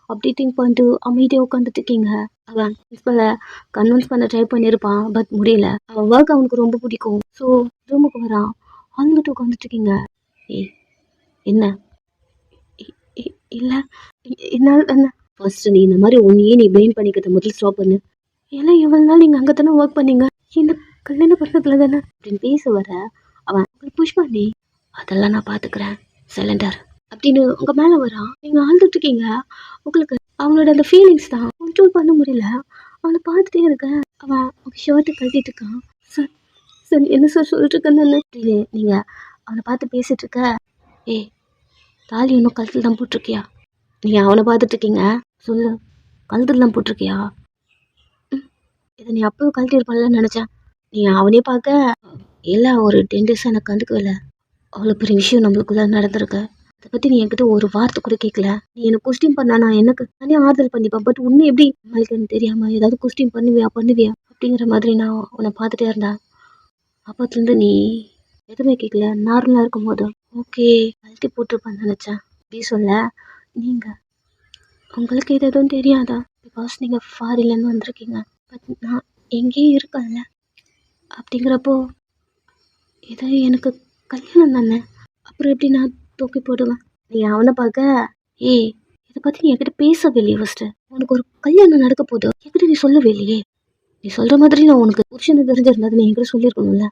அப்படி திங்க் பண்ணிட்டு அமைதியாக உட்காந்துட்டு இருக்கீங்க. அவன் பிரின்ஸ்பலை கன்வின்ஸ் பண்ண ட்ரை பண்ணியிருப்பான், பட் முடியல. அவன் ஒர்க் அவனுக்கு ரொம்ப பிடிக்கும். ஸோ ரூமுக்கு வரான். அழுந்துட்டு உட்காந்துட்டு இருக்கீங்க. ஏய் என்ன? இல்லை என்னால் என்ன? ஃபர்ஸ்ட் நீ இந்த மாதிரி ஒன்றையே நீ பிளேம் பண்ணிக்கிறத முதல்ல ஸ்டாப் பண்ணு. ஏன்னா எவ்வளோ நாள் நீங்கள் அங்கே தானே ஒர்க் பண்ணீங்க, என்ன கல்யாணம் பண்ணுறதுல தானே அப்படின்னு பேச வர அவன் புஷ் பண்ணி அதெல்லாம் நான் பார்த்துக்கிறேன் சிலிண்டர் அப்படின்னு உங்கள் மேலே வரான். நீங்கள் ஆழ்ந்துட்டு இருக்கீங்க. உங்களுக்கு அவனோட அந்த ஃபீலிங்ஸ் தான் கண்ட்ரோல் பண்ண முடியல. அவனை பார்த்துட்டே இருக்க. அவன் ஷர்ட்டை கழட்டிட்டு இருக்கான். சார் சார் என்ன சார் சொல்லிட்டு இருக்கேன்னு நீங்கள் அவனை பார்த்து பேசிட்டு இருக்க. ஏய் தாலி இன்னும் கழுத்தில் தான் போட்டிருக்கியா? நீங்கள் அவனை பார்த்துட்டு இருக்கீங்க. சொல்லு, கழுத்தில் தான் போட்டிருக்கியா? இதை நீ அப்போ கழட்டி இருப்பான்ல நினச்சேன். நீ அவனே பார்க்க இல்லை ஒரு 10 days எனக்கு கண்டுக்கவில்லை. அவ்வளோ பெரிய விஷயம் நம்மளுக்குள்ள நடந்திருக்கு. அதை பற்றி நீ என்கிட்ட ஒரு வார்த்தை கூட கேட்கல. நீ எனக்கு கொஸ்டின் பண்ணா நான் எனக்கு நானே ஆறுதல் பண்ணிப்பேன். பட் உன்னை எப்படி நம்மளுக்கு தெரியாமல் ஏதாவது கொஸ்டின் பண்ணுவியா அப்படிங்கிற மாதிரி நான் உன்னை பார்த்துட்டே இருந்தேன். அப்போத்துலேருந்து நீ எதுவுமே கேட்கல. நார்மலாக இருக்கும் போது ஓகே கழட்டி போட்டிருப்பான்னு நினச்சேன். அப்படி சொல்ல, நீங்கள் உங்களுக்கு இது எதுவும் தெரியாதா? பிகாஸ் நீங்கள் ஃபாரின்லேருந்து வந்திருக்கீங்க. பட் நான் எங்கேயும் இருக்கேன்ல. அப்படிங்கிறப்போ இது எனக்கு கல்யாணம் தானே, அப்புறம் எப்படி நான் தூக்கி போடுவேன்? நீ அவனை பார்க்க ஏய் இதை பற்றி நீ என்கிட்ட பேசவே இல்லையே. ஃபஸ்ட்டு உனக்கு ஒரு கல்யாணம் நடக்க போகுது, என்கிட்ட நீ சொல்லவே இல்லையே. நீ சொல்கிற மாதிரி நான் உனக்கு புருஷனை தெரிஞ்சிருந்தது நீ என்கிட்ட சொல்லியிருக்கணும்ல.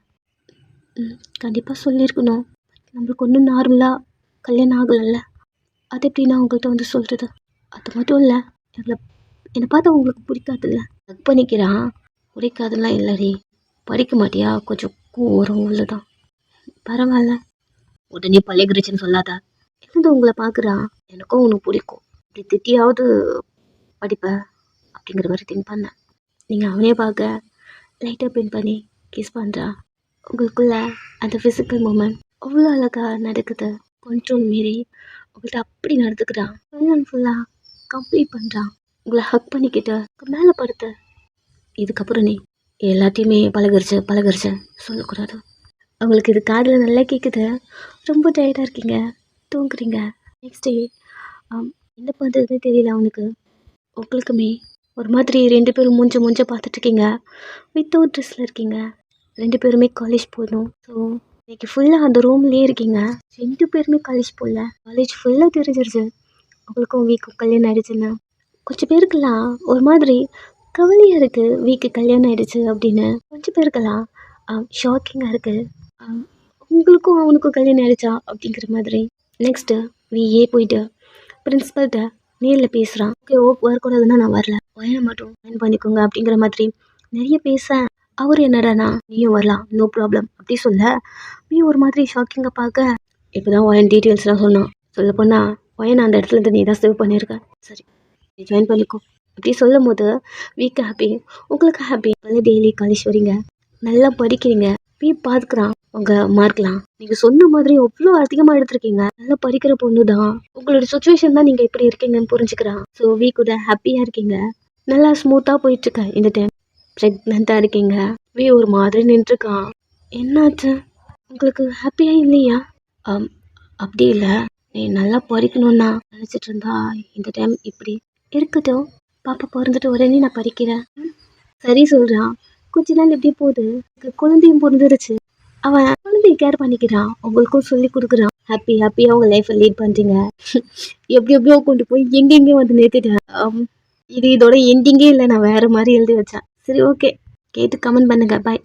கண்டிப்பாக சொல்லியிருக்கணும். நம்மளுக்கு ஒன்றும் நார்மலாக கல்யாணம் ஆகலைல்ல, அது எப்படி நான் உங்கள்கிட்ட வந்து சொல்கிறது? அது மட்டும் இல்லை, என்னை பார்த்தா உங்களுக்கு பிடிக்காதுல்ல. ஒர்க் பண்ணிக்கிறான், பிடிக்காதுலாம் இல்லடி. படிக்க மாட்டியா? கொஞ்சம் கூறும் உள்ளதான். பரவாயில்ல, உடனே பழகிருச்சுன்னு சொல்லாத. என்னது உங்களை பார்க்குறான், எனக்கும் உனக்கு பிடிக்கும், இப்படி திட்டியாவது படிப்ப அப்படிங்கிற மாதிரி திங்க் பண்ணேன். நீங்கள் அவனே பார்க்க லைட்டாக பின் பண்ணி கிஸ் பண்ணுறா. உங்களுக்குள்ள அந்த ஃபிசிக்கல் மூமெண்ட் அவ்வளோ அழகாக நடக்குது. கண்ட்ரோல் மீறி உங்கள்கிட்ட அப்படி நடந்துக்கிறான். ஃபுல்லாக கம்ப்ளீட் பண்ணுறான். உங்களை ஹக் பண்ணிக்கிட்டு மேலே படுத்த. இதுக்கப்புறம் நீ எல்லாத்தையுமே பழகிருச்சு சொல்லக்கூடாது. அவங்களுக்கு இது காதில் நல்லா கேட்குது. ரொம்ப டயர்டாக இருக்கீங்க, தூங்குறீங்க. நெக்ஸ்ட் டே என்ன பண்ணுறதுன்னு தெரியல அவனுக்கு. உங்களுக்குமே ஒரு மாதிரி 2 பேரும் மூஞ்ச பார்த்துட்ருக்கீங்க. வித்தவுட் ட்ரெஸ்ஸில் இருக்கீங்க. 2 பேருமே காலேஜ் போகணும். ஸோ இன்றைக்கி ஃபுல்லாக அந்த ரூம்லேயே இருக்கீங்க. 2 பேருமே காலேஜ் போகல. காலேஜ் ஃபுல்லாக தெரிஞ்சிருச்சு உங்களுக்கும் வீக்கும் கல்யாணம் ஆகிடுச்சுன்னு. கொஞ்சம் பேருக்கெல்லாம் ஒரு மாதிரி கவலையாக இருக்குது வீக்கு கல்யாணம் ஆகிடுச்சு அப்படின்னு. கொஞ்சம் பேருக்கெல்லாம் ஷாக்கிங்காக இருக்குது உங்களுக்கும் அவனுக்கும் கல்யாணம் ஆகிடுச்சா அப்படிங்கிற மாதிரி. நெக்ஸ்ட்டு வீயே போயிட்டு பிரின்ஸிபல்கிட்ட நேரில் பேசுகிறான். ஓகே வரக்கூடாதுன்னா நான் வரல, பையனை மட்டும் ஜாயின் பண்ணிக்கோங்க அப்படிங்கிற மாதிரி நிறைய பேச, அவர் என்னடானா நீயும் வரலாம் நோ ப்ராப்ளம் அப்படி சொல்ல, நீ ஒரு மாதிரி ஷாக்கிங்காக பார்க்க இப்போ தான் ஒயன் டீட்டெயில்ஸ்லாம் சொன்னான். சொல்லப்போனால் ஒயன் அந்த இடத்துல இருந்து நீ தான் சேவ் பண்ணியிருக்க. சரி, நீ ஜாயின் பண்ணிக்கோ. இப்படி சொல்லும் போது வீக் ஹாப்பி, உங்களுக்கு ஹாப்பி. டெய்லி காலேஜ் வரீங்க, நல்லா படிக்கிறீங்க, போய் பார்த்துக்கிறான் உங்கள் மார்க்லாம். நீங்கள் சொன்ன மாதிரி அவ்வளோ அதிகமாக எடுத்திருக்கீங்க. நல்லா படிக்கிற பொண்ணு தான். உங்களோட சுச்சுவேஷன் தான் நீங்கள் இப்படி இருக்கீங்கன்னு புரிஞ்சுக்கிறான். ஸோ வீ கூட ஹாப்பியாக இருக்கீங்க. நல்லா ஸ்மூத்தாக போயிட்டுருக்க. இந்த டைம் ப்ரெக்னெண்ட்டாக இருக்கீங்க. வீ ஒரு மாதிரி நின்றுருக்கான். என்னாச்சு, உங்களுக்கு ஹாப்பியாக இல்லையா? ஆம், அப்படி இல்லை. நீ நல்லா படிக்கணும்னா நினச்சிட்டு இருந்தா இந்த டைம் இப்படி இருக்கட்டும். பாப்பா பிறந்துட்டு உடனே நான் படிக்கிறேன். சரி சொல்கிறான். கொஞ்ச நாள் எப்படி போகுது, குழந்தையும் பிறந்துருச்சு. அவன் குழந்தைய கேர் பண்ணிக்கிறான், உங்களுக்கும் சொல்லி கொடுக்குறான். ஹாப்பியாக உங்கள் லைஃப்பை லீட் பண்ணுறீங்க. எப்படி எப்படியோ கொண்டு போய் எங்கெங்கேயோ வந்து நிறுத்திட்டேன். இது இதோட எண்டிங்கே இல்லை, நான் வேறு மாதிரி எழுதி வச்சேன். சரி, ஓகே, கேட்டு கமெண்ட் பண்ணுங்கள். பாய்.